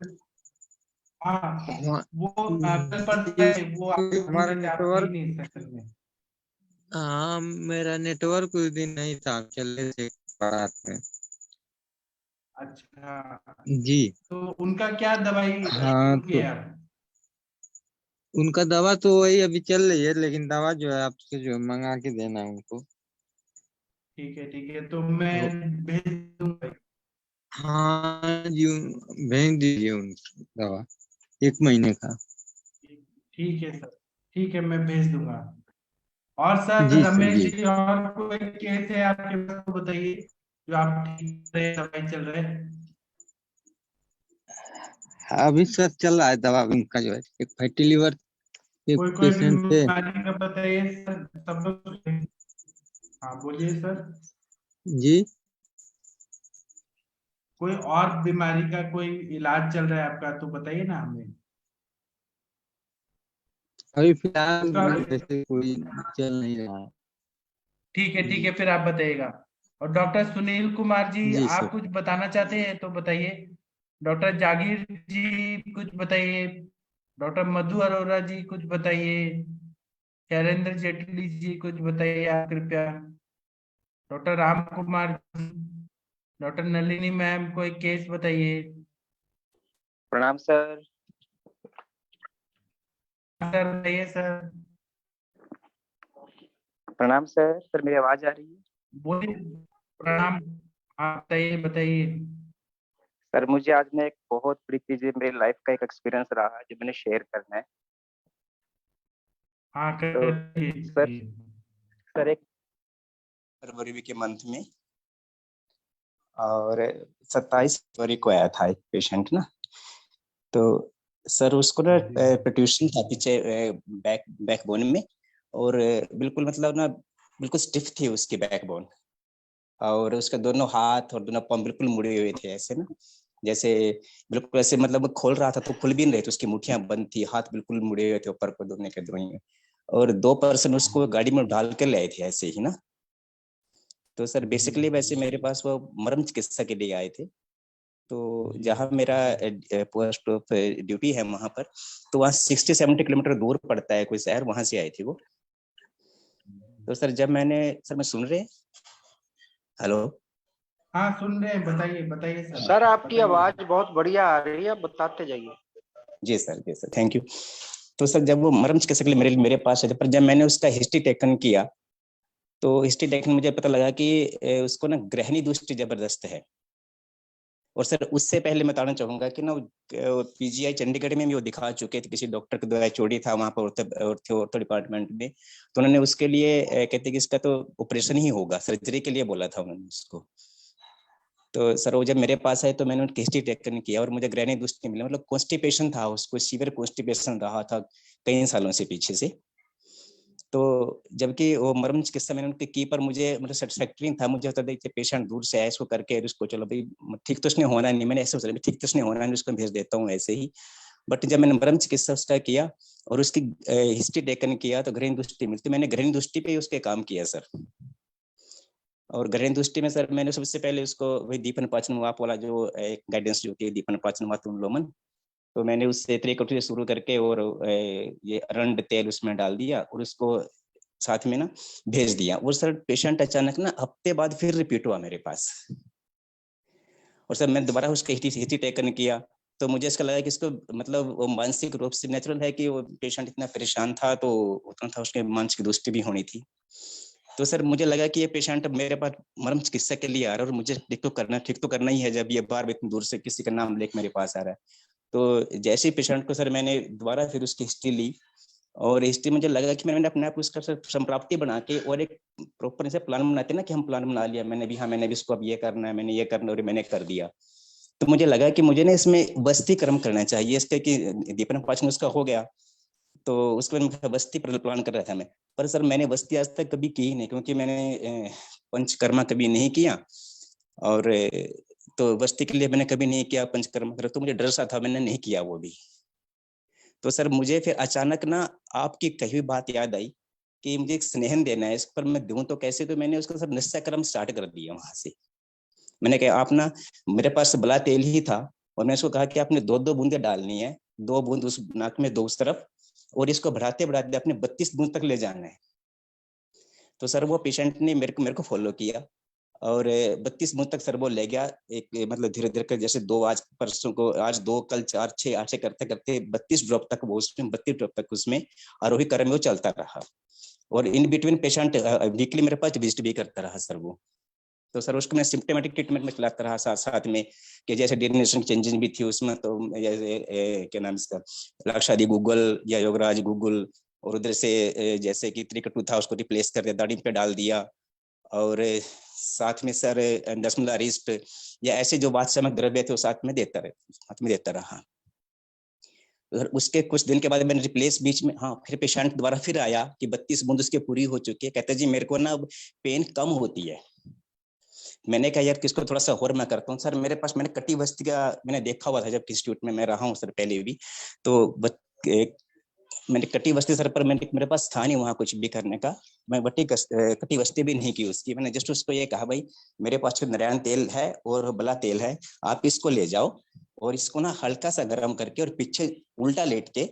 हाँ हाँ, वो कल पर वो आप हमारा आप थे ही नेटवर्क, नहीं सेशन में। हाँ मेरा नेटवर्क उस दिन नहीं था, चले थे बारात में। अच्छा जी तो उनका क्या दवाई हाँ, शुरू तो किया? उनका दवा तो वही अभी चल रही है, लेकिन दवा जो है आपसे जो मंगा के देना है उनको। ठीक है तो मैं तो भेज दूंगा। हाँ जी, भेज दीजिए उनको दवा, 1 महीने का। ठीक है सर, ठीक है मैं भेज दूंगा। और सर जी सर रमेश जी। जी और कोई केस है आपके पास तो बताइए, जो आप ठीक से दवाई चल रहे हैं। अभी सर चल रहा है दवा, उनका जो है एक फैटी लीवर के कोई पेशेंट थे। बीमारी का बताइए सर, सब लोग। हाँ बोलिए सर। जी, कोई और बीमारी का कोई इलाज चल रहा है आपका तो बताइए ना हमें। अभी फिलहाल उसका वैसे कोई चल नहीं रहा है। ठीक है फिर आप बताइएगा। और डॉक्टर सुनील कुमार जी, जी सर। आप कुछ बताना चाहते हैं तो बताइए। डॉक्टर जागीर जी कुछ बताइए। डॉक्टर मधु अरोरा जी कुछ बताइए। शैलेंद्र जेटली जी कुछ बताइए आप कृपया। Doctor Ram Kumar ji, doctor Nalini ma'am कोई केस बताइए। प्रणाम सर। सर बताइए सर। प्रणाम सर। सर मेरी आवाज आ रही है? बोलिए। प्रणाम। आप बताइए बताइए। सर मुझे आज ना एक बहुत बड़ी चीज है, मेरी लाइफ का एक एक्सपीरियंस रहा है जो मैंने शेयर करना है। हाँ तो सर करिए। सर एक फरवरी के मंथ में और 27 फरवरी को आया था एक पेशेंट ना। तो सर उसको ना प्रोट्रूशन था पीछे बैकबोन में, और बिल्कुल मतलब ना बिल्कुल स्टिफ थी उसकी बैकबोन, और उसके दोनों हाथ और दोनों पाँव बिल्कुल मुड़े हुए थे ऐसे ना, जैसे बिल्कुल ऐसे मतलब खोल रहा था तो खुल भी नहीं रही थी, उसकी मुठ्ठियां बंद थी, हाथ बिल्कुल मुड़े हुए थे ऊपर को दोनों के दोनों। और 2 पर्सन उसको गाड़ी में डाल के ले आए थे ऐसे ही ना। तो सर बेसिकली वैसे मेरे पास वो मर्म चिकित्सा के लिए आए थे, तो जहाँ मेरा पोस्ट ऑफ ड्यूटी है वहां पर, तो वहाँ 60-70 किलोमीटर दूर पड़ता है कोई शहर, वहां से आई थी वो। तो सर जब मैंने, सर मैं सुन रहे, हेलो? हाँ सुन रहे हैं, बताइए बताइए सर। सर आपकी बताइए। आवाज बहुत बढ़िया आ रही है, आप बताते जाइए। जी सर थैंक यू। तो सर जब वो मर्म चिकित्सक मेरे मेरे पास आए थे, पर जब मैंने उसका हिस्ट्री टेकन किया तो हिस्ट्री टेकन मुझे पता लगा कि उसको ना ग्रहणी दृष्टि जबरदस्त है। और सर उससे पहले मैं बताना चाहूंगा कि ना पीजीआई चंडीगढ़ में भी वो दिखा चुके थे, किसी डॉक्टर के द्वारा चोरी था वहां पर ऑर्थो डिपार्टमेंट में, तो उन्होंने उसके लिए कहते कि इसका तो ऑपरेशन ही होगा, सर्जरी के लिए बोला था उन्होंने उसको। तो सर वो जब मेरे पास आए तो मैंने उनकी हिस्ट्री टेकन किया और मुझे ग्रहणी दृष्टि मिला, मतलब कॉन्स्टिपेशन था उसको, सीवियर कॉन्स्टिपेशन रहा था कई सालों से पीछे से। तो जबकि वो मर्म चिकित्सा मैंने उनकी की, पर मुझे मतलब सेटिस्फैक्टरी था, मुझे होता था पेशेंट दूर से आया इसको करके उसको चलो भाई ठीक तो उसने होना नहीं, मैंने ऐसे सोचा ठीक तो उसने होना नहीं, उसको भेज देता हूँ ऐसे ही। बट जब मैंने मर्म चिकित्सा उसका किया और उसकी हिस्ट्री टेकन किया तो ग्रहण दृष्टि मिलती, मैंने ग्रहण दृष्टि पे उसके काम किया सर। और ग्रहण दृष्टि में सर मैंने सबसे पहले उसको वही दीपन पाचन वाप वाला जो एक गाइडेंस जो होती है दीपन पाचन वाप अनुलोमन, तो मैंने उससे त्रिकटु से शुरू करके और ये अरंड तेल उसमें डाल दिया और उसको साथ में ना भेज दिया। वो सर पेशेंट अचानक ना हफ्ते बाद फिर रिपीट हुआ मेरे पास, और सर मैं दोबारा उसका हिस्ट्री टेकन किया तो मुझे इसका लगा कि इसको मतलब वो मानसिक रूप से नेचुरल है कि वो पेशेंट इतना परेशान था तो उतना था उसके मानसिक दृष्टि भी होनी थी। तो सर मुझे लगा कि ये पेशेंट मेरे पास मर्म चिकित्सा के लिए आ रहा है और मुझे ठीक तो करना ही है, जब ये बार इतनी दूर से किसी का नाम लेकर मेरे पास आ रहा है। तो जैसे ही पेशेंट को सर मैंने दोबारा फिर उसकी हिस्ट्री ली, और हिस्ट्री मुझे लगा कि मैंने अपने आप उसका संप्राप्ति बना के और एक प्रॉपर ऐसे प्लान बनाते ना कि हम प्लान बना लिया मैंने भी, हाँ मैंने भी इसको अब ये करना है, मैंने ये करना और मैंने कर दिया। तो मुझे लगा कि मुझे ना इसमें बस्ती क्रम करना चाहिए, इसके कि दीपन पाचन उसका हो गया तो उसके बाद बस्ती पर प्लान कर रहा था मैं, पर सर मैंने बस्ती आज तक कभी की ही नहीं, क्योंकि मैंने पंचकर्मा कभी नहीं किया, और तो बस्ती के लिए मैंने कभी नहीं किया पंचकर्मा, तो मुझे डर सा था, मैंने नहीं किया वो भी। तो सर मुझे फिर अचानक ना आपकी कही हुई बात याद आई कि मुझे एक स्नेहन देना है, इस पर मैं दूं तो कैसे, तो मैंने उसका सर निश्चय क्रम स्टार्ट कर दिया वहां से। मैंने कहा आप ना, मेरे पास बला तेल ही था और मैंने उसको कहा कि आपने 2-2 बूंदे डालनी है, 2 बूंद उस नाक में 2 उस तरफ, और इसको बढ़ाते बढ़ाते अपने 32 बूंद तक ले जाना है। तो सर वो पेशेंट ने मेरे को फॉलो किया और 32 बूंद तक सर वो ले गया, एक मतलब धीरे धीरे कर, जैसे 2 आज परसों को, आज 2 कल 4 6 8 करते करते 32 ड्रॉप तक वो उसमें 32 ड्रॉप तक उसमें आरोही क्रम में वो चलता रहा। और इन बिटवीन पेशेंट वीकली मेरे पास विजिट भी करता रहा सर वो। तो सर उसको मैं सिम्टोमेटिक ट्रीटमेंट में चलाता रहा साथ साथ में, कि जैसे डिनरेशन चेंजेस भी थी उसमें, तो जैसे क्या नाम इसका लाक्षादी गूगल या योगराज गूगल, और उधर से जैसे कि त्रिकटु था उसको रिप्लेस कर दिया, दाढ़ी पे डाल दिया, और साथ में सर दशमला रिस्ट या ऐसे जो वात्समक द्रव्य थे वो साथ में देता रहा। उसके कुछ दिन के बाद मैंने रिप्लेस बीच में, हाँ फिर पेशेंट दोबारा फिर आया कि 32 बूंद उसके पूरी हो चुकी है, कहते जी मेरे को ना पेन कम होती है। मैंने कहा यार किसको थोड़ा सा और मैं करता हूँ सर, मेरे पास मैंने कटी बस्ती का मैंने देखा हुआ था जब इंस्टीट्यूट में मैं रहा हूँ सर पहले भी, तो मैंने कटी बस्ती सर पर मेरे पास था नहीं वहाँ कुछ भी करने का, मैं कटी बस्ती भी नहीं की उसकी, मैंने जस्ट उसको ये कहा भाई मेरे पास नारायण तेल है और बला तेल है, आप इसको ले जाओ और इसको ना हल्का सा गर्म करके और पीछे उल्टा लेट के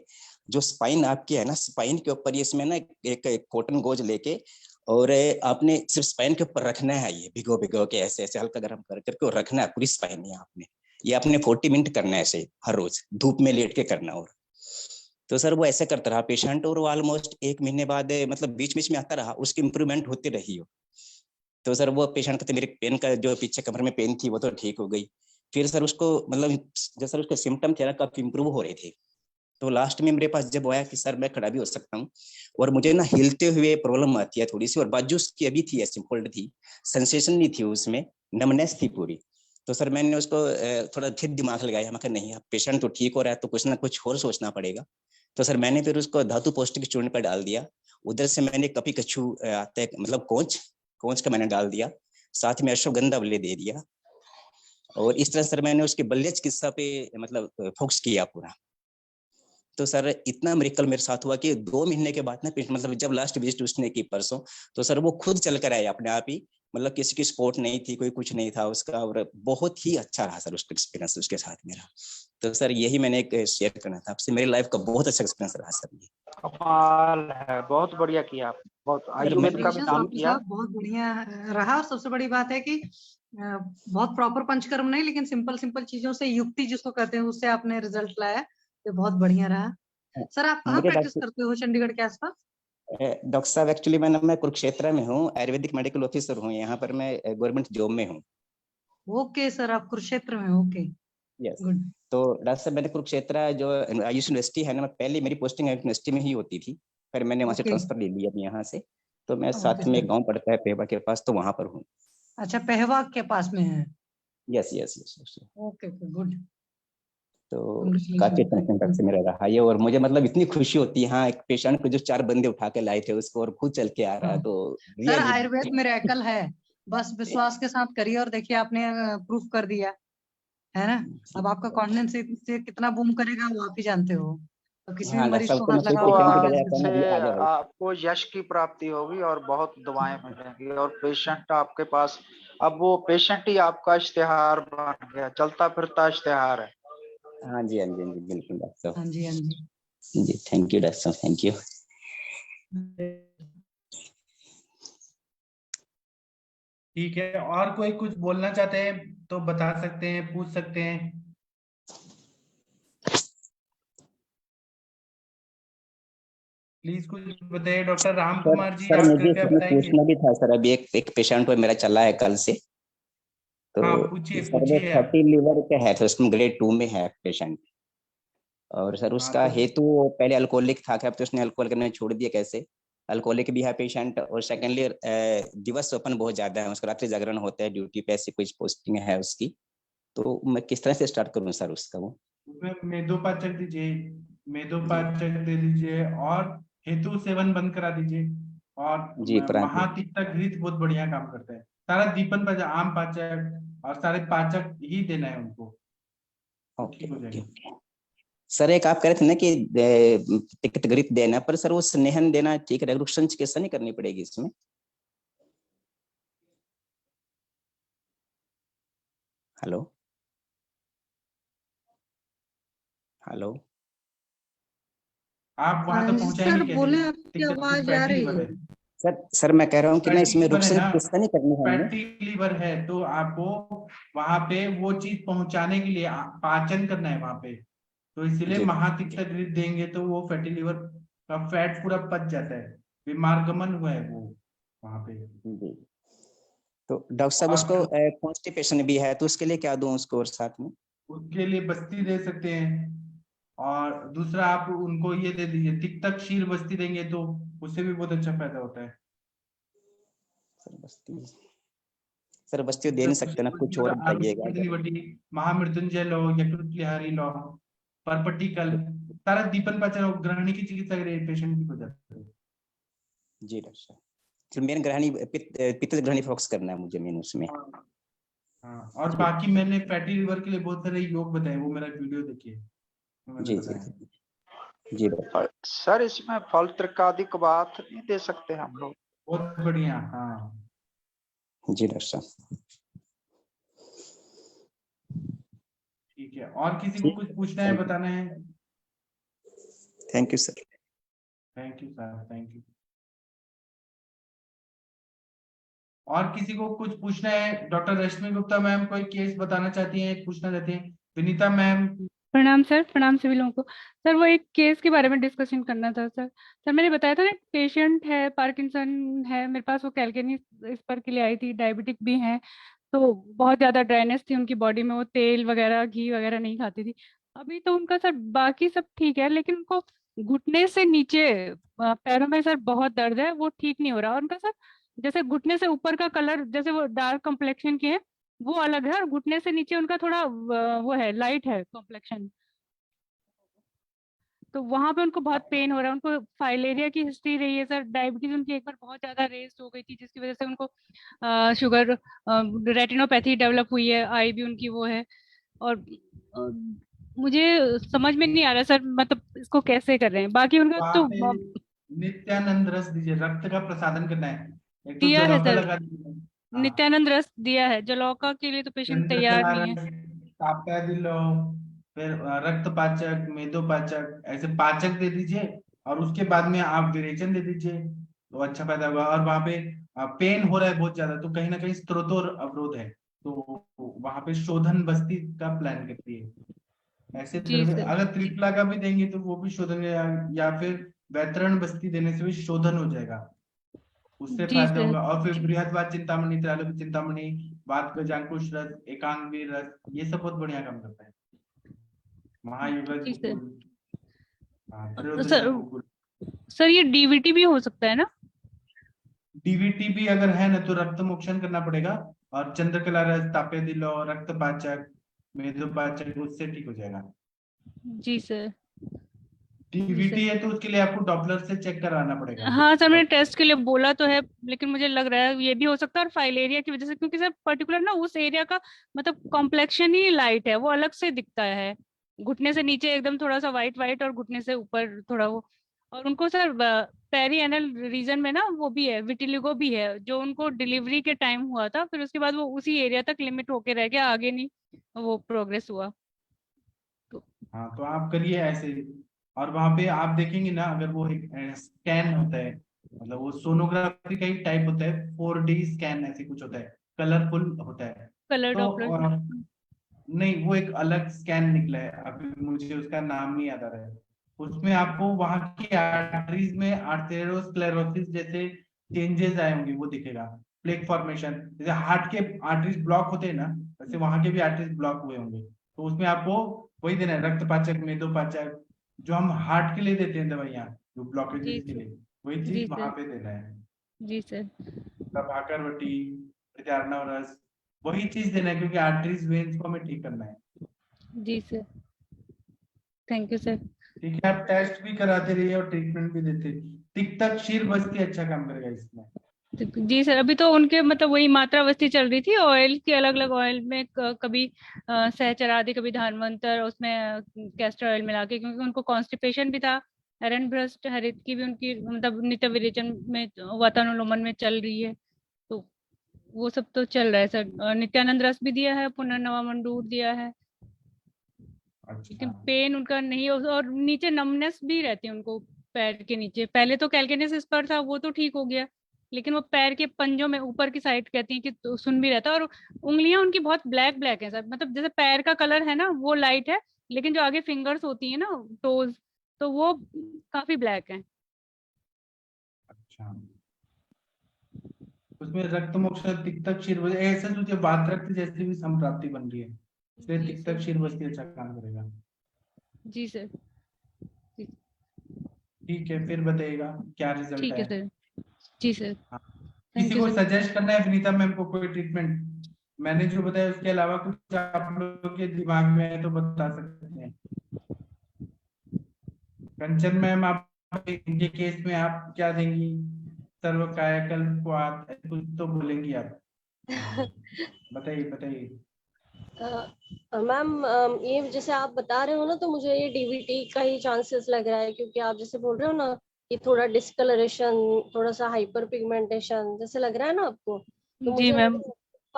जो स्पाइन आपकी है ना, स्पाइन के ऊपर इसमें ना एक कॉटन गोज लेके और आपने सिर्फ स्पाइन के ऊपर रखना है, ये भिगो भिगो के ऐसे ऐसे हल्का गर्म कर करके और रखना है पूरी स्पाइन में आपने। ये आपने 40 मिनट करना है ऐसे हर रोज धूप में लेट के करना। और तो सर वो ऐसे करता रहा पेशेंट, और वो ऑलमोस्ट 1 महीने बाद मतलब बीच बीच में आता रहा, उसकी इंप्रूवमेंट होती रही हो। तो सर वो पेशेंट कहते मेरे पेन का जो पीछे कमर में पेन थी वो तो ठीक हो गई। फिर सर उसको मतलब जो सर उसके सिम्टम थे ना काफी इंप्रूव हो रहे थे। तो लास्ट में मेरे पास जब आया कि सर मैं खड़ा भी हो सकता हूँ और मुझे ना हिलते हुए प्रॉब्लम आती है थोड़ी सी, और बाजू उसकी अभी थी ऐसी फोल्ड थी, सेंसेशन नहीं थी उसमें, नमनेस थी पूरी। तो सर मैंने उसको थोड़ा फिर दिमाग लगाया, मैं कहा नहीं अब पेशेंट तो ठीक हो रहा है तो कुछ ना कुछ और सोचना पड़ेगा। तो सर मैंने फिर उसको धातु पौष्टिक चूर्ण पर डाल दिया। उधर से मैंने कपी कच्छू आता है मतलब कोंच का मैंने डाल दिया, साथ में अश्वगंधा बल्ले दे दिया। और इस तरह सर मैंने उसके बल्ले चिकित्सा पे मतलब फोकस किया पूरा। तो सर इतना मिरेकल मेरे साथ हुआ कि 2 महीने के बाद ना मतलब जब लास्ट विजिट उसने की परसों, तो सर वो खुद चल कर आया अपने आप ही, मतलब किसी की सपोर्ट नहीं थी, कोई कुछ नहीं था उसका, और बहुत ही अच्छा रहा सर उसका एक्सपीरियंस उसके साथ मेरा। तो सर यही मैंने एक शेयर करना था आपसे, मेरी लाइफ का बहुत अच्छा एक्सपीरियंस रहा सर ये। कमाल है, बहुत बढ़िया किया आप, बहुत आयुर्वेद का भी नाम डॉक्टर किया। साहब बहुत बढ़िया रहा। और सबसे बड़ी बात है कि बहुत प्रॉपर पंचकर्म नहीं, लेकिन सिंपल सिंपल चीजों से युक्ति जिसको कहते हैं उससे आपने रिजल्ट लाया, ये बहुत बढ़िया रहा। सर आप कहाँ मुझे प्रैक्टिस करते हो चंडीगढ़ के आसपास? डॉक्टर साहब एक्चुअली मैं कुरुक्षेत्र में हूँ, आयुर्वेदिक मेडिकल ऑफिसर हूँ यहाँ पर, मैं गवर्नमेंट जॉब में हूँ। ओके सर, आप कुरुक्षेत्र में हो, ओके यस। गुड। तो डॉक्टर साहब मैंने कुरुक्षेत्र जो आयुष यूनिवर्सिटी है ना, मैं पहले मेरी पोस्टिंग यूनिवर्सिटी में ही होती थी, फिर मैंने वहाँ से ओके ट्रांसफर ले लिया यहाँ से। तो मैं ओके साथ में सर। एक गाँव पड़ता है पेवा के पास, तो वहाँ पर हूँ। अच्छा, पहवा के पास में है। Yes yes yes. Okay good. तो काफी कांग्रेचुलेशन। अच्छा से मेरा रहा ये, और मुझे मतलब इतनी खुशी होती है, हाँ एक पेशेंट को जो 4 बंदे उठा के लाए थे उसको और खुद चल के आ रहा है, तो सर रियली आयुर्वेद मिरेकल है, बस विश्वास के साथ करिए और देखिए आपने प्रूफ कर दिया है ना। अब आपका कॉन्फिडेंस से कितना बूम करेगा वो आप ही जानते हो। तो किसी भी हाँ डॉक्टर मरीज साहब को को मैं हाथ कोई लगाओ तो और पेशेंट की कॉन्फिडेंस बजाय के कहना साथ। भी आ से जाओ। आपको यश की प्राप्ति होगी और बहुत दुआएं मिलेंगी, और पेशेंट आपके पास, अब वो पेशेंट ही आपका इश्तेहार बन गया, चलता फिरता इश्तेहार है। हाँ जी हाँ जी हाँ जी बिल्कुल डॉक्टर हाँ जी हाँ जी। साहब जी, थैंक यू डॉक्टर साहब, थैंक यू। ठीक है, और कोई कुछ बोलना चाहते हैं तो बता सकते हैं, पूछ सकते हैं। प्लीज कुछ बताइए। Doctor Ram sir Kumar ji sir आप मुझे कृपया सर बताएंगे। पूछना भी था सर, अभी एक पेशेंट मेरा चला है कल से, तो हाँ पूछिए सर वो पूछिए आप। फैटी लीवर पे है, तो उसमें ग्रेड 2 में है पेशेंट। और सर हाँ उसका तो हेतु पहले अल्कोहलिक था, अब तो उसने अल्कोहल करना छोड़ दिया, कैसे अल्कोहलिक भी है पेशेंट, और सेकेंडली दिवस स्वप्न बहुत ज्यादा है उसका, रात्रि जागरण होता है, ड्यूटी पे ऐसी कुछ पोस्टिंग है उसकी। तो मैं किस तरह से स्टार्ट करूं सर उसका वो? उसमें मेदोपाचक दीजिए, मेदोपाचक दे दीजिए, और हेतु सेवन बंद करा दीजिए। और जी प्रांत। महातिक्ता घृत बहुत बढ़िया काम करता है। सारा दीपन पाचक, आम पाचक और सारे पाचक ही देना है उनको, तो ओके ठीक हो ओके जाएगा। ओके। सर एक आप कह रहे थे ना कि तिक्त घृत देना, पर सर वो स्नेहन देना ठीक रहेगा, रुक्सन चिकित्सा नहीं करनी पड़ेगी इसमें? Hello hello. आप वहां तक सर पहुंचाएंगे कैसे? बोले, आपकी आवाज आ फैटी रही लीवर है। है, सर मैं कह रहा हूँ कि ना फैटी इसमें लीवर है रुक्सन ना, चिकित्सा नहीं करनी है हमने? फैटी लीवर है तो आपको वहां पे वो चीज पहुंचाने के लिए पाचन करना है वहां पे, तो इसलिए जी महातिक्ता घृत देंगे तो वो फैटी लीवर का फैट पूरा पच जाता है, बीमारगमन हुआ है वो वहां पे। जी। तो डॉक्टर साहब उसको और कॉन्स्टिपेशन भी है, तो उसके लिए क्या दूं उसको और साथ में? उसके लिए बस्ती दे सकते हैं, और दूसरा आप उनको ये दे दीजिए तिक्ता क्षीर बस्ती देंगे तो उससे भी बहुत अच्छा फायदा होता है। सर बस्ती दे तिक्ता नहीं सकते क्षीर ना, बस्ती कुछ और और आलू की बताइएगा किडनी अगर। वटी, महामृत्युंजय लो, यकृत लिहारी लो, परपटिकल, सारा दीपन पाचन और ग्रहणी की चिकित्सा करिए, पेशेंट ठीक हो जाता है। जी डॉक्टर साहब, तो मेन ग्रहणी पित्त ग्रहणी फोकस करना है मुझे मेन उसमें। हाँ, और जी बाकी मैंने फैटी लिवर के लिए बहुत सारे योग बताए, वो मेरा वीडियो देखिए, मैंने जी जी बताया। जी डॉक्टर। सर इसमें फल त्रिकादिक बात नहीं दे सकते हम लोग? बहुत बढ़िया, हाँ जी डॉक्टर साहब। ठीक है। है, और किसी को कुछ पूछना है, बताना है? Thank you sir. Thank you sir, thank you. और किसी को कुछ पूछना है? डॉक्टर रश्मि गुप्ता मैम कोई केस बताना चाहती हैं, पूछना चाहती हैं? विनीता मैम। प्रणाम सर, प्रणाम सभी लोगों को। सर वो एक केस के बारे में डिस्कशन करना था सर। सर मैंने बताया था ना, एक पेशेंट है, पार्किंसन है मेरे पास, वो कैलकेनी इस पर के लिए आई थी, डायबिटिक भी है, तो बहुत ज्यादा ड्राइनेस थी उनकी बॉडी में, वो तेल वगैरह घी वगैरह नहीं खाती थी। अभी तो उनका सर बाकी सब ठीक है, लेकिन उनको घुटने से नीचे पैरों में सर बहुत दर्द है, वो ठीक नहीं हो रहा। और उनका सर जैसे घुटने से ऊपर का कलर, जैसे वो डार्क कॉम्प्लेक्शन के हैं वो अलग है, और घुटने से नीचे उनका थोड़ा वो है, लाइट है कॉम्प्लेक्शन, तो वहां पे उनको बहुत पेन हो रहा है। उनको फाइलेरिया की हिस्ट्री रही है सर, डायबिटीज उनकी एक बार बहुत ज्यादा रेज हो गई थी, जिसकी वजह से उनको शुगर रेटिनोपैथी डेवलप हुई है, आई भी उनकी वो है। और अ, मुझे समझ में नहीं आ रहा सर, मतलब इसको कैसे कर रहे हैं। बाकी उनका वहाँ तो पे नित्यानंद रस दीजिए, रक्त का प्रसादन करना है। एक तो दिया है जलौका सर, लगा दीजिए। हाँ। नित्यानंद रस दिया है, जलौका के लिए तो पेशेंट तैयार चंद्रकला नहीं है। रस, ताप्यादिलो, फिर रक्त पाचक, मेदो पाचक, ऐसे पाचक दे दीजिए, और उसके बाद में आप विरेचन दे दीजिए, तो अच्छा फायदा होगा। और वहाँ पे पेन हो रहा है बहुत ज्यादा, तो कहीं ना कहीं स्त्रोत और अवरोध है, तो वहाँ पे शोधन बस्ती का प्लान करती है। ऐसे जी द्रव्य सर। अगर त्रिफला का भी देंगे तो वो भी शोधन, या फिर वैतरण बस्ती देने से भी शोधन हो जाएगा, उससे जी फायदा सर। होगा। और फिर बृहत्वाद चिंतामणि, त्रैलोक्य चिंतामणि, बात गजांकुश रस, एकांगवीर रस, ये सब बहुत बढ़िया काम करता है। महायुगल जी सर। कुकुल, हाँ, तो त्रयोदशा सर, कुकुल। सर ये डीवीटी भी हो सकता है ना? डीवीटी भी अगर है ना तो रक्त मोक्षण करना पड़ेगा, और चंद्रकला रस, तापे दिलो, रक्त पाचक, मेदोपाचक, उससे ठीक हो जाएगा। जी सर। जी डीवीटी सर। है तो उसके लिए आपको डॉपलर से चेक कराना पड़ेगा। हाँ सर, मैंने टेस्ट के लिए बोला तो है, लेकिन मुझे लग रहा है ये भी हो सकता है, और फाइलेरिया की वजह से, क्योंकि सर पर्टिकुलर ना उस एरिया का मतलब कॉम्प्लेक्शन ही लाइट है, वो अलग से दिखता है। घुटने से नीचे एकदम थोड़ा सा वाइट वाइट, और घुटने से ऊपर थोड़ा वो। और उनको सर पेरिएनल रीजन में ना वो भी है, विटिलिगो भी है, जो उनको डिलीवरी के टाइम हुआ था, फिर उसके बाद वो उसी एरिया तक लिमिट होके रह गया, आगे नहीं वो प्रोग्रेस हुआ। तो हाँ, तो आप करिए ऐसे। और वहां पे आप देखेंगे ना, अगर वो एक स्कैन होता है, मतलब वो सोनोग्राफी का ही टाइप होता है, 4D स्कैन ऐसे कुछ होता है, कलरफुल होता है। कलर तो डॉपलर। नहीं, वो एक अलग स्कैन निकला है, अभी मुझे उसका नाम नहीं याद आ रहा है। उसमें आपको वहां की आर्टरीज में आर्थेरोस्क्लेरोसिस जैसे चेंजेस आए होंगे, वो दिखेगा। प्लेक फॉर्मेशन, जैसे हार्ट के आर्टरीज ब्लॉक होते हैं ना, वैसे वहां के भी आर्टरीज ब्लॉक हुए होंगे, तो उसमें आपको वही देना है, रक्त पाचक, मेदोपाचक, जो हम हार्ट के लिए देते हैं दवाइयाँ, जो जी ब्लॉकेजेस के सर। लिए, वही जी चीज वहां सर। पे देना है। जी सर। प्रभाकर वटी, प्रत्यार्णव रस, वही चीज देना है, क्योंकि आर्टरीज वेन्स को हमें ठीक करना है। जी सर। Thank you sir. ठीक है, आप टेस्ट भी कराते रहिए और ट्रीटमेंट भी देते रहिए। तिक्तक क्षीर बस्ती अच्छा काम करेगा इसमें। जी सर, अभी तो उनके मतलब वही मात्रावस्थी चल रही थी, ऑयल की अलग अलग ऑयल में कभी सहचरादि, कभी धानवंतर, उसमें कैस्टर ऑयल मिला के, क्योंकि उनको कॉन्स्टिपेशन भी था। एरन भ्रष्ट हरित की भी उनकी मतलब नित्य विरेचन में, वातानुलोमन में चल रही है, तो वो सब तो चल रहा है सर। नित्यानंद रस भी दिया है, पुनर्नवा मंडूर दिया है, लेकिन अच्छा, पेन उनका नहीं और नीचे नमनेस भी रहती है उनको पैर के नीचे। पहले तो कैल्केनियस इस पर था, वो तो ठीक हो गया, लेकिन वो पैर के पंजों में ऊपर की साइड कहती हैं कि तो सुन भी रहता है। और उंगलियां उनकी बहुत ब्लैक ब्लैक है सर, मतलब जैसे पैर का कलर है ना वो लाइट है, लेकिन जो आगे फिंगर्स होती है ना, टोज, तो वो काफी ब्लैक है। अच्छा। उसमें रक्त मोक्ष, तिक्तक क्षीर बस्ती, ऐसे जो बात रक्त जैसी भी संप्राप्ति बन रही है, इसलिए जी तिक्तक सर। क्षीर बस्ती अच्छा काम करेगा। जी सर। जी, ठीक है, फिर बताइएगा क्या रिजल्ट ठीक है है। सर। जी सर। हाँ। किसी थैंक यू को सर। सजेस्ट करना है विनीता मैम को कोई ट्रीटमेंट? मैंने जो बताया उसके अलावा कुछ आप लोगों के दिमाग में है तो बता सकते हैं। कंचन मैम, आप इनके केस में आप क्या देंगी? सर्व कायाकल्प को आप कुछ तो बोलेंगी आप? बताइए बताइए। मैम, ये जैसे आप बता रहे हो ना, तो मुझे ये डीवीटी का ही चांसेस लग रहा है, क्योंकि आप जैसे बोल रहे हो ना, ये थोड़ा डिस्कलरेशन, थोड़ा सा हाइपर पिगमेंटेशन जैसे लग रहा है ना आपको, तो जी मुझे मैम।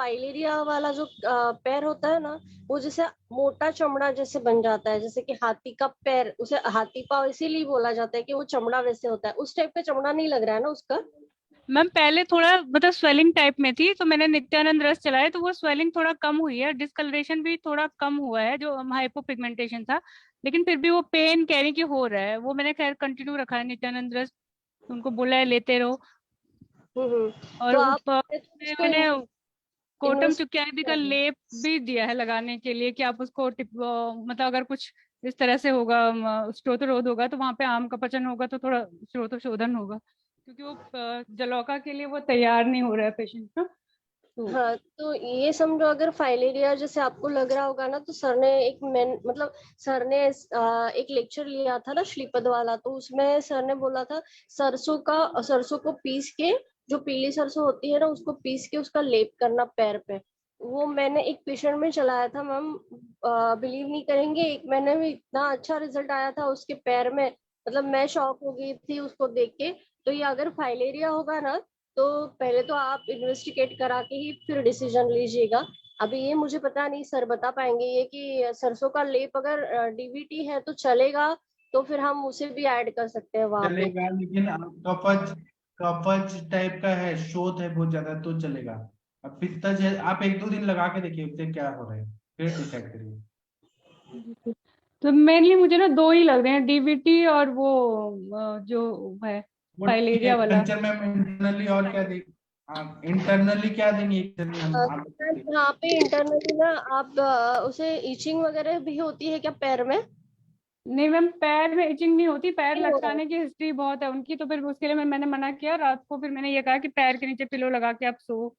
फाइलेरिया वाला जो पैर होता है ना, वो जैसे मोटा चमड़ा जैसे बन जाता है, जैसे कि हाथी का पैर, उसे हाथी पाँव इसीलिए बोला जाता है कि वो चमड़ा वैसे होता है। उस टाइप का चमड़ा नहीं लग रहा है ना उसका? मैम पहले थोड़ा मतलब स्वेलिंग टाइप में थी, तो मैंने नित्यानंद रस चलाया तो वो स्वेलिंग थोड़ा कम हुई है, डिस्कलरेशन भी थोड़ा कम हुआ है जो हाइपोपिगमेंटेशन था, लेकिन फिर भी वो पेन कह रही कि हो रहा है। वो मैंने खैर कंटिन्यू रखा है नित्यानंद रस, उनको बोला है लेते रहो। और तो आप ऊपर में उसको मैंने कोटम इन्वेस्ट चुक्यादी का लेप भी दिया है लगाने के लिए कि आप उसको मतलब अगर कुछ इस तरह से होगा, स्रोतरोध होगा, तो वहां पे आम का पचन होगा तो थोड़ा स्रोतशोधन होगा, क्योंकि वो जलौका के लिए वो तैयार नहीं हो रहा है पेशेंट ना। हाँ, तो ये समझो अगर फाइलेरिया जैसे आपको लग रहा होगा ना, तो सर ने मतलब सर ने एक लेक्चर लिया था ना श्रीपद वाला, तो उसमें सर ने बोला था सरसों को पीस के, जो पीली सरसों होती है ना, उसको पीस के उसका लेप करना पैर पे। वो मैंने एक पेशेंट में चलाया था मैम, बिलीव नहीं करेंगे, 1 महीने में इतना अच्छा रिजल्ट आया था उसके पैर में, मतलब मैं शॉक हो गई थी उसको देख के। तो ये अगर फाइलेरिया होगा ना, तो पहले तो आप इन्वेस्टिगेट करा के ही फिर डिसीजन लीजिएगा। अभी ये मुझे पता नहीं, सर बता पाएंगे ये कि सरसों का लेप अगर डीवीटी है तो चलेगा, तो फिर हम उसे भी ऐड कर सकते हैं वहां पे। चलेगा, लेकिन कफज कफज टाइप का है, शोथ है बहुत ज्यादा, तो चलेगा। अब पित्तज है, आप 1-2 दिन लगा के देखिए उससे क्या हो रहा है, फिर डिसाइड करिए। तो मेनली मुझे ना 2 ही लग रहे हैं, डीवीटी और वो जो है फाइलेरिया वाला। कल्चर में इंटरनली और क्या देंगे, आप इंटरनली क्या देंगे आप यहाँ पे इंटरनली ना आप उसे इचिंग वगैरह भी होती है क्या पैर में? नहीं मैम, पैर में इचिंग नहीं होती, पैर नहीं हो रहा है। लटकाने की हिस्ट्री बहुत है उनकी, तो फिर उसके लिए मैंने मना किया रात को, फिर मैंने ये कहा कि पैर के नीचे पिलो लगा के आप सो।